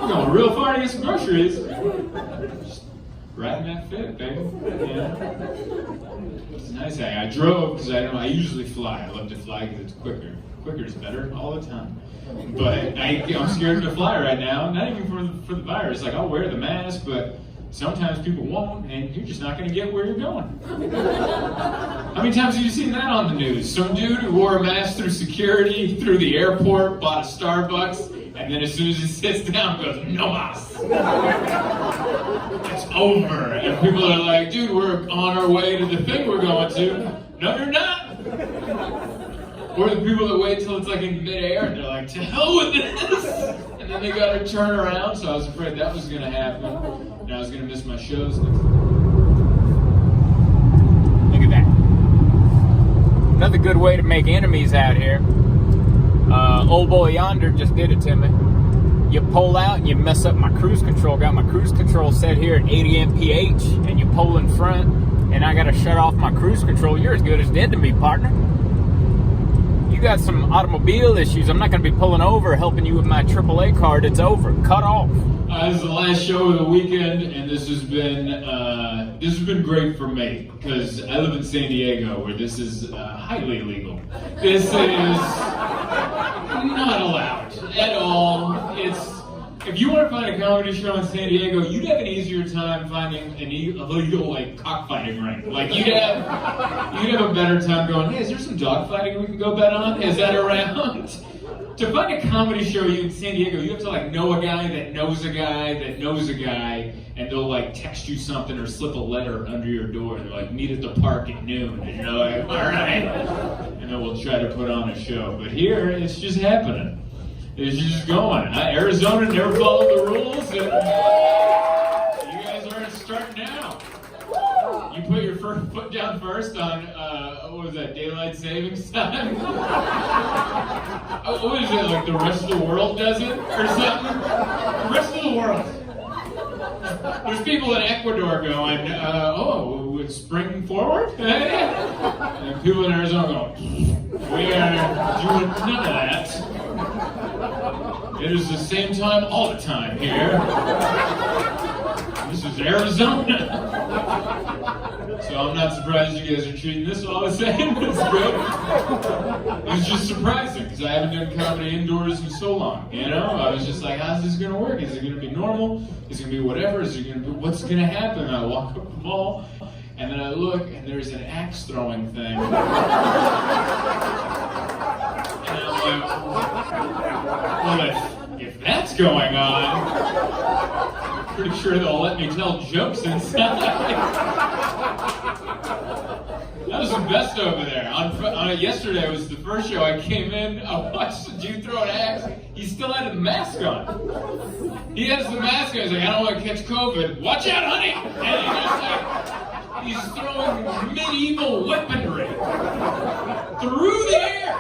You're going real far to get some groceries. Just riding that Fit, baby. Yeah. It's nice. I drove because I usually fly. I love to fly because it's quicker. Quicker is better all the time. But I'm scared to fly right now, not even for the virus. I'll wear the mask, but sometimes people won't, and you're just not going to get where you're going. How many times have you seen that on the news? Some dude who wore a mask through security, through the airport, bought a Starbucks, and then as soon as he sits down, goes, no mas. It's over. And people are like, dude, we're on our way to the thing we're going to. No, you're not. Or the people that wait till it's in midair and they're like, to hell with this! And then they gotta turn around, so I was afraid that was gonna happen. And I was gonna miss my shows next time. Look at that. Another good way to make enemies out here. Old boy yonder just did it to me. You pull out and you mess up my cruise control. Got my cruise control set here at 80 mph, and you pull in front, and I gotta shut off my cruise control. You're as good as dead to me, partner. You got some automobile issues. I'm not going to be pulling over, helping you with my AAA card. It's over. Cut off. This is the last show of the weekend, and this has been great for me because I live in San Diego, where this is highly illegal. This is not allowed at all. If you want to find a comedy show in San Diego, you'd have an easier time finding an illegal like cockfighting ring. Like you'd have a better time going, hey, is there some dogfighting we can go bet on? Is that around? To find a comedy show in San Diego, you have to like know a guy that knows a guy that knows a guy, and they'll like text you something or slip a letter under your door. They're like, meet at the park at noon, and you're like, all right. And then we'll try to put on a show. But here, it's just happening. It's just going. Arizona never followed the rules, and you guys aren't starting now. You put your foot down first on, what was that, daylight savings time? What is it, like the rest of the world does it, or something? The rest of the world. There's people in Ecuador going, it's spring forward? And people in Arizona going, we are doing none of that. It is the same time all the time here. This is Arizona. So I'm not surprised you guys are treating this all the same. It's good. It's just surprising because I haven't done comedy indoors in so long. You know, I was just like, how's this gonna work? Is it gonna be normal? Is it gonna be whatever? Is it gonna be what's gonna happen? I walk up the mall and then I look and there's an axe throwing thing. And I'm like, well, if that's going on, I'm pretty sure they'll let me tell jokes inside. That was the best over there. Yesterday was the first show I came in. I watched the dude throw an axe. He still had the mask on. He has the mask on. He's like, I don't want to catch COVID. Watch out, honey! And he's throwing medieval weaponry through the air.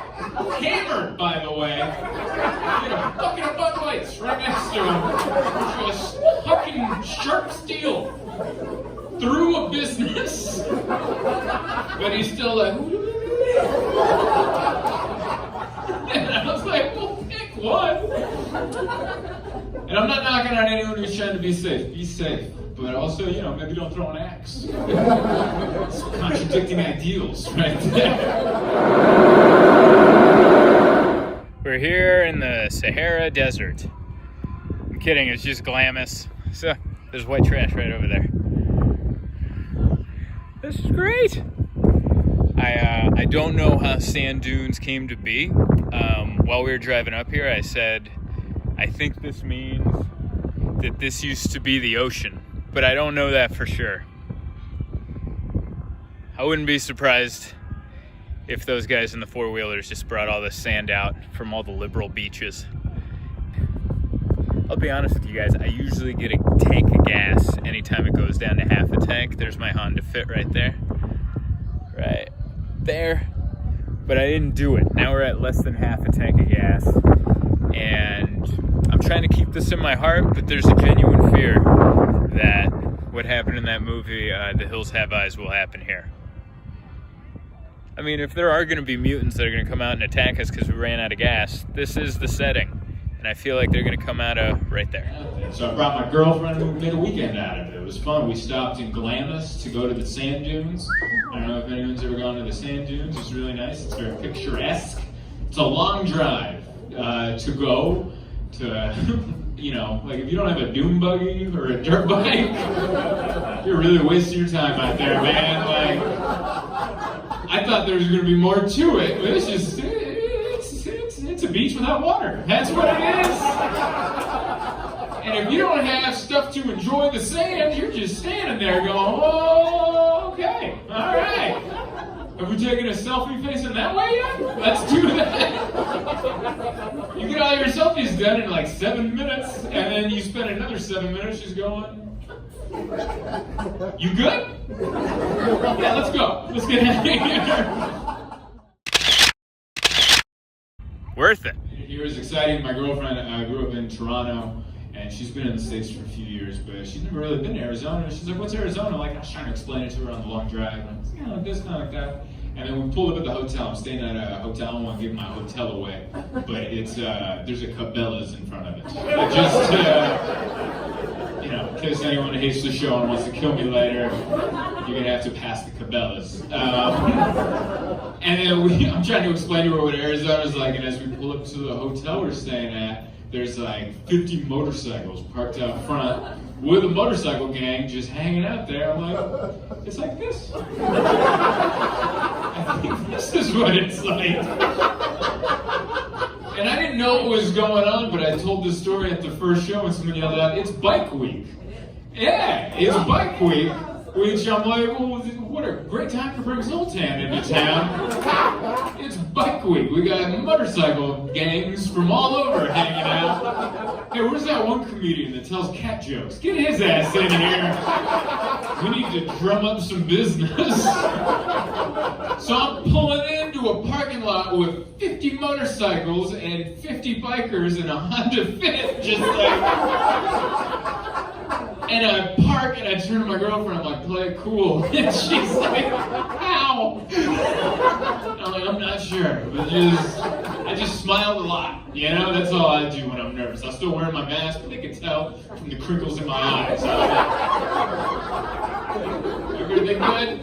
Hammered, by the way. He had a bucket of Bud Lights right next to him. Just fucking sharp steel through a business. But he's still like, and I was like, well, pick one. And I'm not knocking on anyone who's trying to be safe. Be safe. But also, maybe don't throw an axe. It's contradicting ideals right there. We're here in the Sahara Desert. I'm kidding, it's just Glamis. So, there's white trash right over there. This is great. I don't know how sand dunes came to be. While we were driving up here, I said, I think this means that this used to be the ocean, but I don't know that for sure. I wouldn't be surprised if those guys in the four-wheelers just brought all this sand out from all the liberal beaches. I'll be honest with you guys, I usually get a tank of gas anytime it goes down to half a tank. There's my Honda Fit right there. Right there. But I didn't do it. Now we're at less than half a tank of gas. And I'm trying to keep this in my heart, but there's a genuine fear that what happened in that movie, The Hills Have Eyes, will happen here. I mean, if there are going to be mutants that are going to come out and attack us because we ran out of gas, this is the setting. And I feel like they're going to come out of right there. So I brought my girlfriend and we made a weekend out of it. It was fun. We stopped in Glamis to go to the sand dunes. I don't know if anyone's ever gone to the sand dunes. It's really nice. It's very picturesque. It's a long drive to go to, like if you don't have a dune buggy or a dirt bike, you're really wasting your time out there, man. Like, I thought there was going to be more to it, but it's just, it's a beach without water. That's what it is. And if you don't have stuff to enjoy the sand, you're just standing there going, oh, okay, all right. Have we taken a selfie facing that way yet? Let's do that. You get all your selfies done in like 7 minutes, and then you spend another 7 minutes just going, you good? Yeah, let's go. Let's get out of here. Worth it. Here is exciting. My girlfriend grew up in Toronto, and she's been in the States for a few years, but she's never really been to Arizona. She's like, what's Arizona? Like, I was trying to explain it to her on the long drive. And I was like, like this, kind of like that. And then we pulled up at the hotel. I'm staying at a hotel. I don't want to give my hotel away, but it's there's a Cabela's in front of it. Just in case anyone hates the show and wants to kill me later, you're gonna have to pass the Cabela's. And then I'm trying to explain to her what Arizona's like, and as we pull up to the hotel we're staying at, there's like 50 motorcycles parked out front with a motorcycle gang just hanging out there. I'm like, it's like this. I think this is what it's like. And I didn't know what was going on, but I told this story at the first show and someone yelled out, it's bike week. Yeah, it's bike week, which I'm like, well, what a great time to bring Zoltan into town. It's bike week. We got motorcycle gangs from all over hanging out. Hey, where's that one comedian that tells cat jokes? Get his ass in here. We need to drum up some business. So I'm pulling into a parking lot with 50 motorcycles and 50 bikers in a Honda Fit, just like... And I park and I turn to my girlfriend, I'm like, play it cool. And she's like, how? I'm like, I'm not sure. But I just smiled a lot. You know, that's all I do when I'm nervous. I'm still wearing my mask, but they can tell from the crinkles in my eyes. Everything good?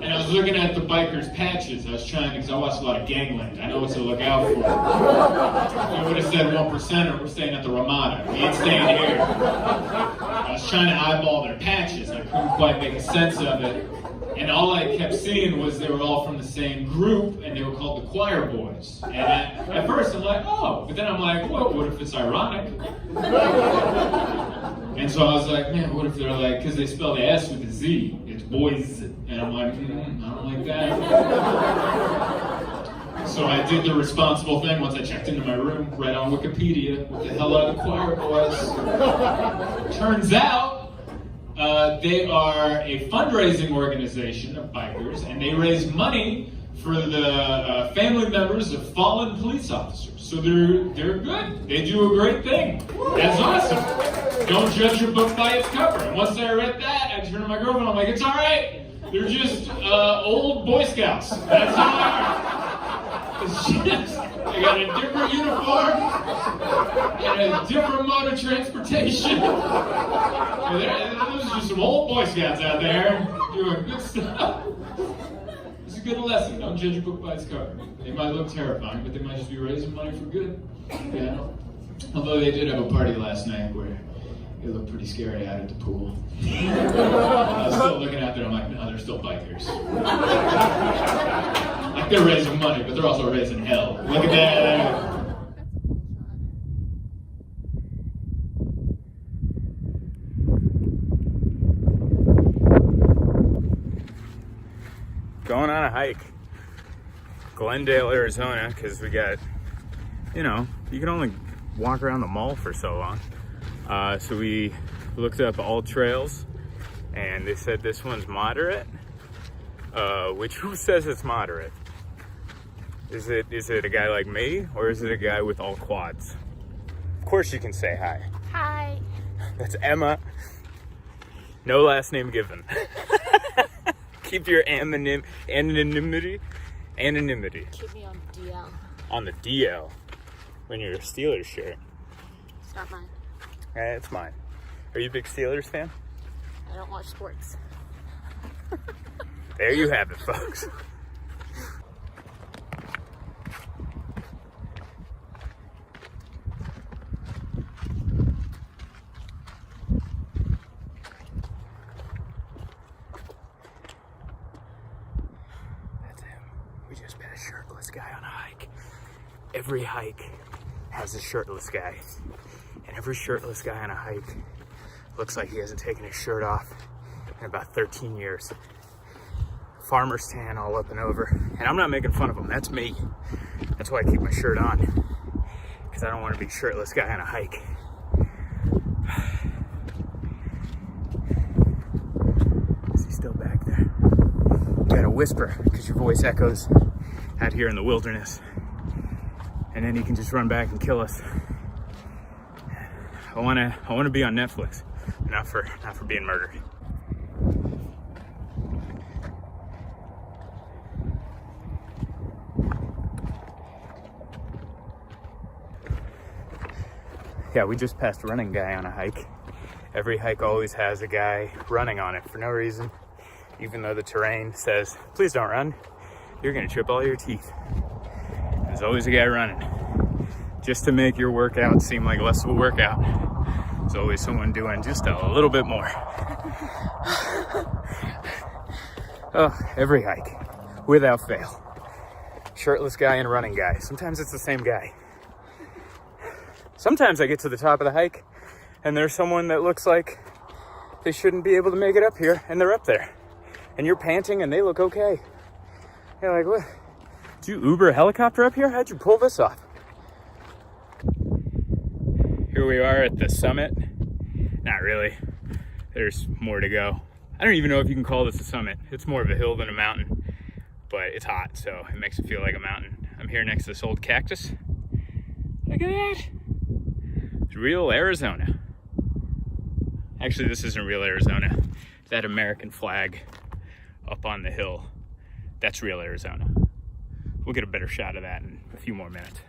And I was looking at the bikers' patches. I was trying, because I watch a lot of Gangland. I know what to look out for. I would have said 1%, we're staying at the Ramada. We ain't staying here. I was trying to eyeball their patches. I couldn't quite make sense of it. And all I kept seeing was they were all from the same group, and they were called the Choir Boys. And at first I'm like, oh. But then I'm like, well, what if it's ironic? And so I was like, man, what if they're like, because they spell the S with a Z. It's boys. And I'm like, I don't like that. So I did the responsible thing once I checked into my room, read on Wikipedia, what the hell are the Choir Boys? Turns out, they are a fundraising organization of bikers, and they raise money for the family members of fallen police officers. So they're good. They do a great thing. That's awesome. Don't judge your book by its cover. And once I read that, I turned to my girlfriend, I'm like, it's all right. They're just old Boy Scouts. That's all they are. It's just, they got a different uniform and a different mode of transportation. There's just some old Boy Scouts out there doing good stuff. It's a good lesson. Don't judge a book by its cover. They might look terrifying, but they might just be raising money for good. Yeah. Although they did have a party last night where it looked pretty scary out at the pool. I was still looking out there, I'm like, no, they're still bikers. Like, they're raising money, but they're also raising hell. Look at that. Going on a hike. Glendale, Arizona, because we got, you know, you can only walk around the mall for so long. So we looked up all trails, and they said this one's moderate. Who says it's moderate? Is it a guy like me, or is it a guy with all quads? Of course you can say hi. Hi. That's Emma. No last name given. Keep your anonymity. Keep me on DL. On the DL. When you're a Steelers shirt. It's not mine. It's mine. Are you a big Steelers fan? I don't watch sports. There you have it, folks. That's him. We just met a shirtless guy on a hike. Every hike has a shirtless guy. And every shirtless guy on a hike looks like he hasn't taken his shirt off in about 13 years. Farmer's tan all up and over. And I'm not making fun of him, that's me. That's why I keep my shirt on. Because I don't want to be a shirtless guy on a hike. Is he still back there? You gotta whisper, because your voice echoes out here in the wilderness. And then he can just run back and kill us. I wanna be on Netflix, not for being murdered. Yeah, we just passed a running guy on a hike. Every hike always has a guy running on it for no reason, even though the terrain says, please don't run, you're gonna trip all your teeth. There's always a guy running. just to make your workout seem like less of a workout. There's always someone doing just a little bit more. Oh, every hike, without fail. Shirtless guy and running guy. Sometimes it's the same guy. Sometimes I get to the top of the hike and there's someone that looks like they shouldn't be able to make it up here, and they're up there. And you're panting and they look okay. You're like, what? Did you Uber a helicopter up here? How'd you pull this off? Here we are at the summit. Not really. There's more to go. I don't even know if you can call this a summit. It's more of a hill than a mountain, but it's hot, so it makes it feel like a mountain. I'm here next to this old cactus. Look at that. It's real Arizona. Actually, this isn't real Arizona. That American flag up on the hill, that's real Arizona. We'll get a better shot of that in a few more minutes.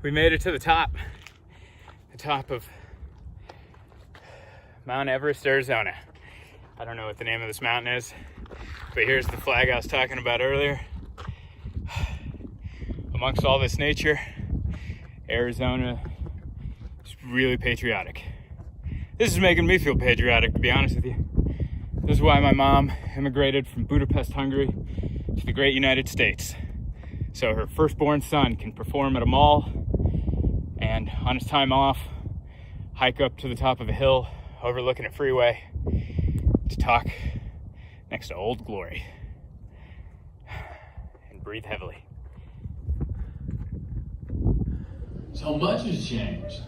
We made it to the top of Mount Everest, Arizona. I don't know what the name of this mountain is, but here's the flag I was talking about earlier. Amongst all this nature, Arizona is really patriotic. This is making me feel patriotic, to be honest with you. This is why my mom immigrated from Budapest, Hungary to the great United States. So her firstborn son can perform at a mall and on his time off, hike up to the top of a hill overlooking a freeway to talk next to Old Glory and breathe heavily. So much has changed.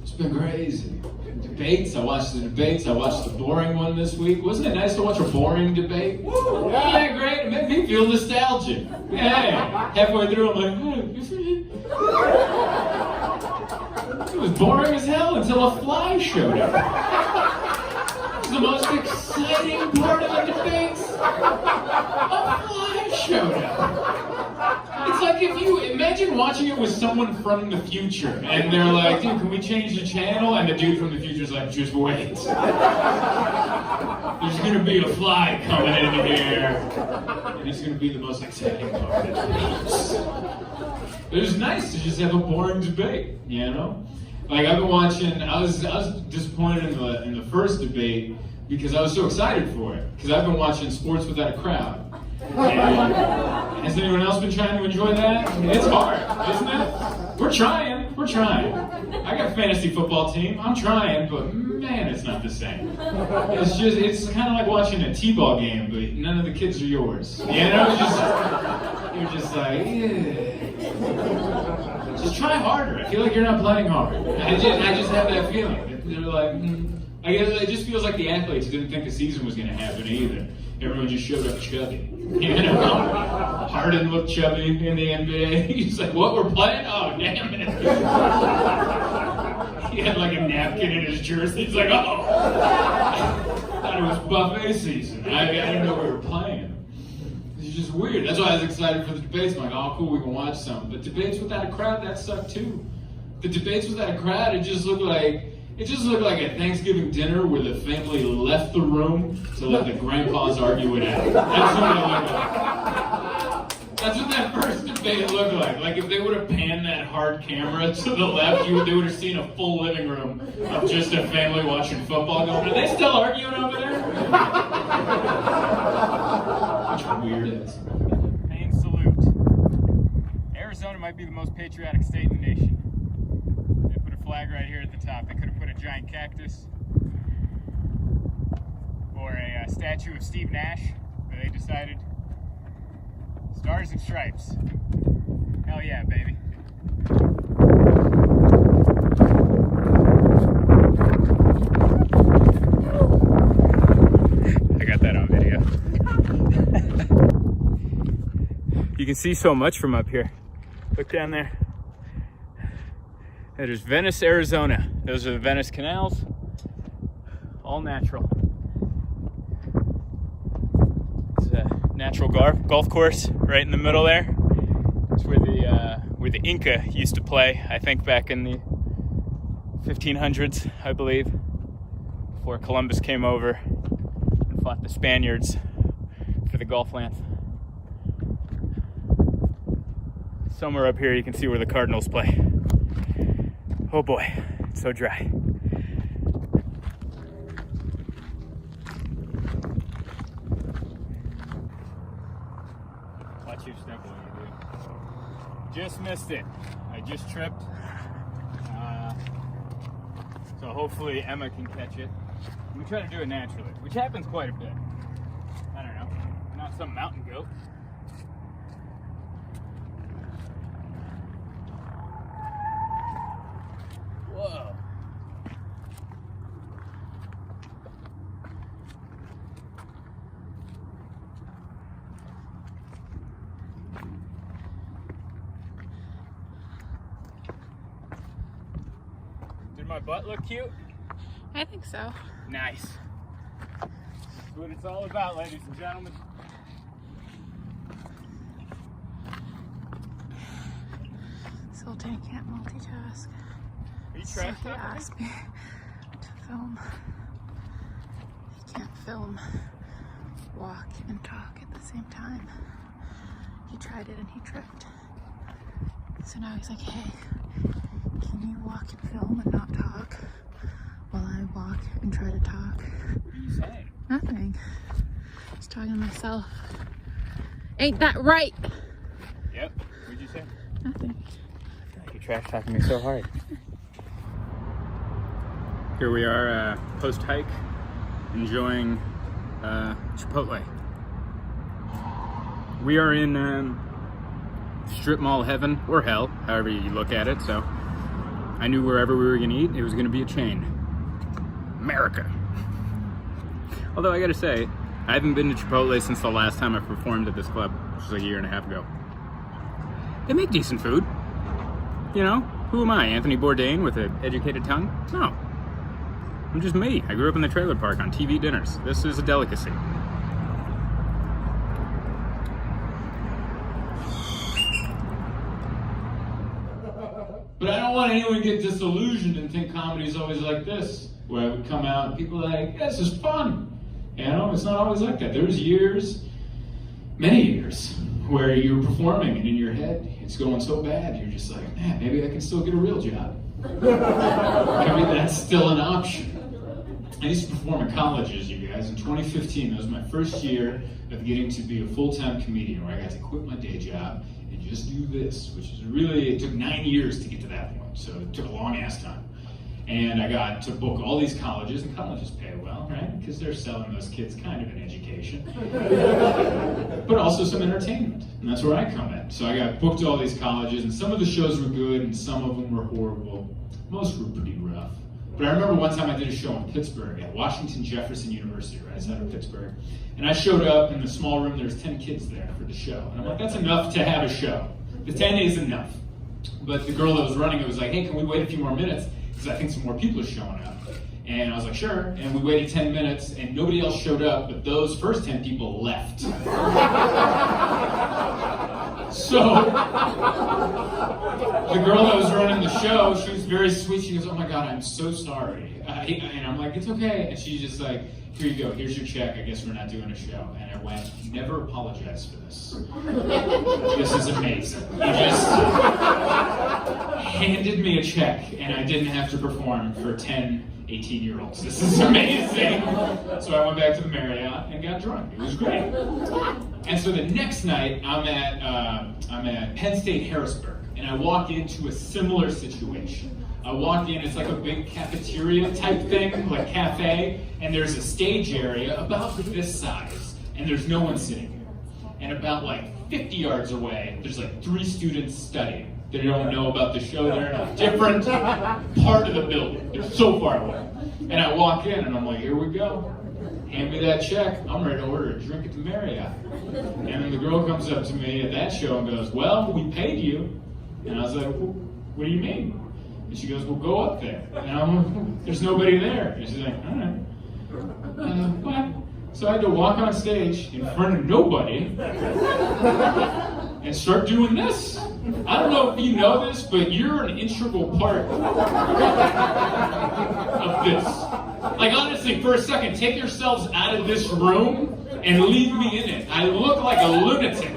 It's been crazy. Debates, I watched the debates. I watched the boring one this week. Wasn't it nice to watch a boring debate? Woo! Yeah, great. It made me feel nostalgic. Yeah. Halfway through, I'm like, it was boring as hell until a fly showed up. It was the most exciting part of the debates. A fly showed up. It's like if you imagine watching it with someone from the future and they're like, dude, can we change the channel? And the dude from the future's like, just wait. There's gonna be a fly coming in here. And it's gonna be the most exciting part of the debates. It was nice to just have a boring debate, you know? Like I've been watching, I was disappointed in the first debate because I was so excited for it. Because I've been watching sports without a crowd. And has anyone else been trying to enjoy that? It's hard, isn't it? We're trying. I got a fantasy football team. I'm trying, but man, it's not the same. It's kind of like watching a t-ball game, but none of the kids are yours. You know, you're just like, yeah. Just try harder. I feel like you're not playing hard. I just have that feeling. They're like, I guess it just feels like the athletes didn't think the season was going to happen either. Everyone just showed up chubby. You know? Harden looked chubby in the NBA. He's like, what, we're playing? Oh, damn it. He had like a napkin in his jersey. He's like, oh. Thought it was buffet season. I didn't know we were playing. It's just weird. That's why I was excited for the debates. I'm like, oh, cool, we can watch some. But debates without a crowd, that sucked too. The debates without a crowd, it just looked like a Thanksgiving dinner where the family left the room to let the grandpas argue it out. That's what it looked like. That's what that first debate looked like. Like if they would have panned that hard camera to the left, they would have seen a full living room of just a family watching football going, are they still arguing over there? Bunch of weirdos. Main salute. Arizona might be the most patriotic state in the nation. They put a flag right here at the top. They could have put a giant cactus or a statue of Steve Nash, but they decided stars and stripes. Hell yeah, baby. I got that on video. You can see so much from up here. Look down there. There's Venice, Arizona. Those are the Venice canals. All natural. It's a natural golf course right in the middle there. It's where the Inca used to play, I think back in the 1500s, I believe, before Columbus came over and fought the Spaniards for the Gulf lands. somewhere up here you can see where the Cardinals play. Oh boy, it's so dry. Watch your step while you do. Just missed it. I just tripped. So hopefully Emma can catch it. We try to do it naturally, which happens quite a bit. I don't know, not some mountain goat. Whoa. Did my butt look cute? I think so. Nice. That's what it's all about, ladies and gentlemen. Zoltan can't multitask. Are you So trash he talking? asked me to film. He can't film, walk, and talk at the same time. He tried it and he tripped. So now he's like, hey, can you walk and film and not talk while I walk and try to talk? What are you saying? Nothing. Just talking to myself. Ain't that right? Yep. What'd you say? Nothing. I feel like you're trash talking me so hard. Here we are, post hike, enjoying Chipotle. We are in strip mall heaven, or hell, however you look at it. So I knew wherever we were gonna eat, it was gonna be a chain. America. Although I gotta say, I haven't been to Chipotle since the last time I performed at this club, which was like a year and a half ago. They make decent food. You know, who am I, Anthony Bourdain with an educated tongue? No. I'm just me. I grew up in the trailer park on TV dinners. This is a delicacy. But I don't want anyone to get disillusioned and think comedy's always like this, where I would come out and people are like, yeah, this is fun. You know, it's not always like that. There's years, many years, where you're performing and in your head, it's going so bad, you're just like, man, maybe I can still get a real job. I mean, that's still an option. I used to perform in colleges, you guys. In 2015, that was my first year of getting to be a full-time comedian, where I got to quit my day job and just do this, which is really, it took 9 years to get to that point, so it took a long-ass time. And I got to book all these colleges, and colleges pay well, right? Because they're selling those kids kind of an education. But also some entertainment, and that's where I come in. So I got booked to all these colleges, and some of the shows were good, and some of them were horrible. Most were pretty rough. But I remember one time I did a show in Pittsburgh at Washington Jefferson University, right outside of Pittsburgh. And I showed up in the small room, there's 10 kids there for the show. And I'm like, that's enough to have a show. The 10 is enough. But the girl that was running it was like, hey, can we wait a few more minutes? Because I think some more people are showing up. And I was like, sure. And we waited 10 minutes, and nobody else showed up, but those first 10 people left. So, the girl that was running the show, she was very sweet. She goes, oh my God, I'm so sorry. And I'm like, it's okay. And she's just like, here you go, here's your check. I guess we're not doing a show. And I went, never apologize for this. This is amazing. You just handed me a check, and I didn't have to perform for 10 18-year-olds. This is amazing. So I went back to the Marriott and got drunk. It was great. And so the next night, I'm at Penn State Harrisburg, and I walk into a similar situation. I walk in, it's like a big cafeteria type thing, like cafe, and there's a stage area about this size, and there's no one sitting here. And about like 50 yards away, there's like 3 students studying. They don't know about the show. They're in a different part of the building. They're so far away. And I walk in and I'm like, here we go. Hand me that check. I'm ready to order a drink at the Marriott. And then the girl comes up to me at that show and goes, well, we paid you. And I was like, what do you mean? And she goes, well, go up there. And I'm like, there's nobody there. And she's like, all right. What? So I had to walk on stage in front of nobody and start doing this. I don't know if you know this, but you're an integral part of this. Like, honestly, for a second, take yourselves out of this room and leave me in it. I look like a lunatic.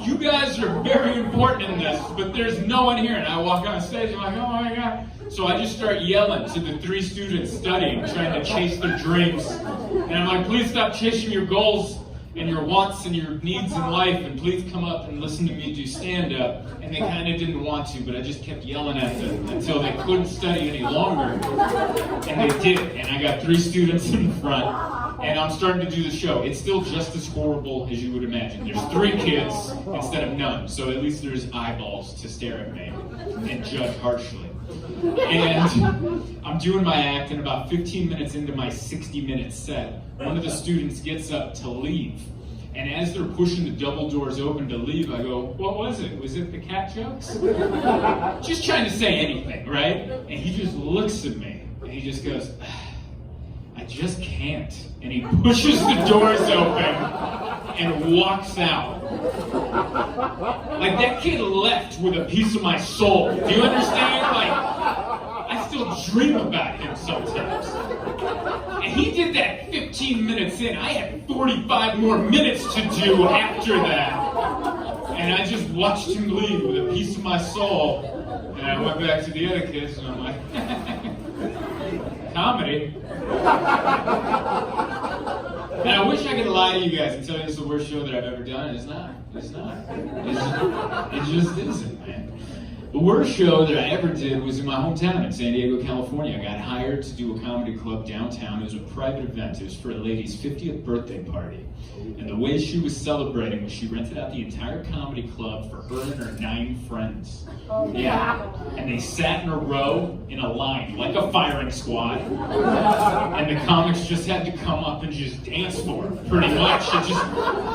You guys parents are very important in this, but there's no one here. And I walk on stage, I'm like, oh my God. So I just start yelling to the 3 students studying, trying to chase their dreams. And I'm like, please stop chasing your goals and your wants and your needs in life, and please come up and listen to me do stand-up. And they kind of didn't want to, but I just kept yelling at them until they couldn't study any longer. And they did, and I got 3 students in front, and I'm starting to do the show. It's still just as horrible as you would imagine. There's 3 kids instead of none, so at least there's eyeballs to stare at me and judge harshly. And I'm doing my act, and about 15 minutes into my 60-minute set, one of the students gets up to leave. And as they're pushing the double doors open to leave, I go, what was it? Was it the cat jokes? Just trying to say anything, right? And he just looks at me, and he just goes, I just can't. And he pushes the doors open and walks out. Like, that kid left with a piece of my soul. Do you understand? Like, I still dream about him sometimes. And he did that 15 minutes in. I had 45 more minutes to do after that. And I just watched him leave with a piece of my soul. And I went back to the other kids, and I'm like, comedy. And I wish I could lie to you guys and tell you it's the worst show that I've ever done. It's not. It's not. It just isn't, man. The worst show that I ever did was in my hometown in San Diego, California. I got hired to do a comedy club downtown. It was a private event. It was for a lady's 50th birthday party. And the way she was celebrating was she rented out the entire comedy club for her and her 9 friends. Yeah. And they sat in a row in a line, like a firing squad. And the comics just had to come up and just dance for her, pretty much.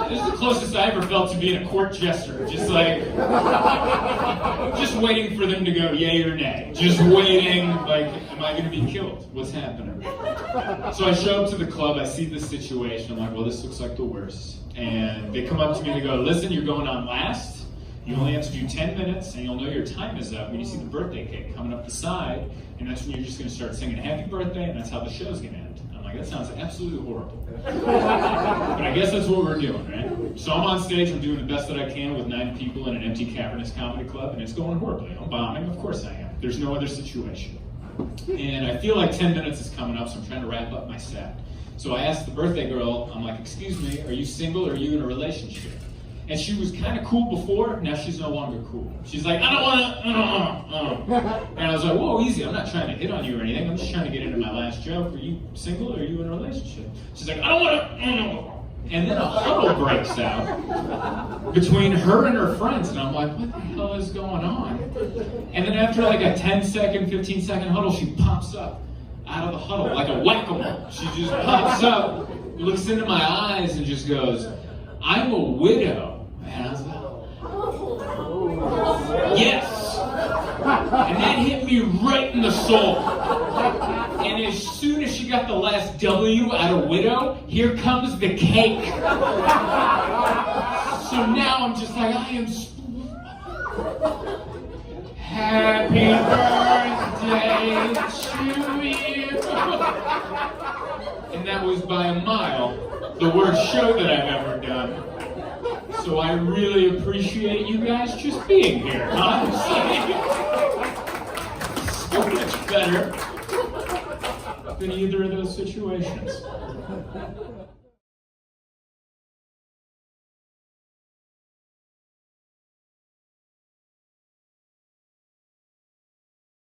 This is the closest I ever felt to being a court jester. Just like, just waiting for them to go yay or nay. Just waiting, like, am I going to be killed? What's happening? So I show up to the club, I see this situation, I'm like, well, this looks like the worst. And they come up to me and they go, listen, you're going on last. You only have to do 10 minutes, and you'll know your time is up when you see the birthday cake coming up the side, and that's when you're just going to start singing happy birthday, and that's how the show's going to end. I'm like, that sounds absolutely horrible. But I guess that's what we're doing, right? So I'm on stage, I'm doing the best that I can with 9 people in an empty, cavernous comedy club, and it's going horribly. I'm bombing, of course I am. There's no other situation. And I feel like 10 minutes is coming up, so I'm trying to wrap up my set. So I asked the birthday girl, I'm like, excuse me, are you single or are you in a relationship? And she was kind of cool before, now she's no longer cool. She's like, I don't wanna. And I was like, whoa, easy, I'm not trying to hit on you or anything, I'm just trying to get into my last joke. Are you single or are you in a relationship? She's like, I don't wanna. And then a huddle breaks out between her and her friends, and I'm like, what the hell is going on? And then after like a 10-second, 15-second huddle, she pops up out of the huddle like a whack-a-mole. She just pops up, looks into my eyes, and just goes, I'm a widow. And I was like, yes. And that hit me right in the soul. And as soon as she got the last W out of widow, here comes the cake. So now I'm just like, I am happy birthday to you. And that was by a mile the worst show that I've ever done. So I really appreciate you guys just being here, honestly. So much better than either of those situations.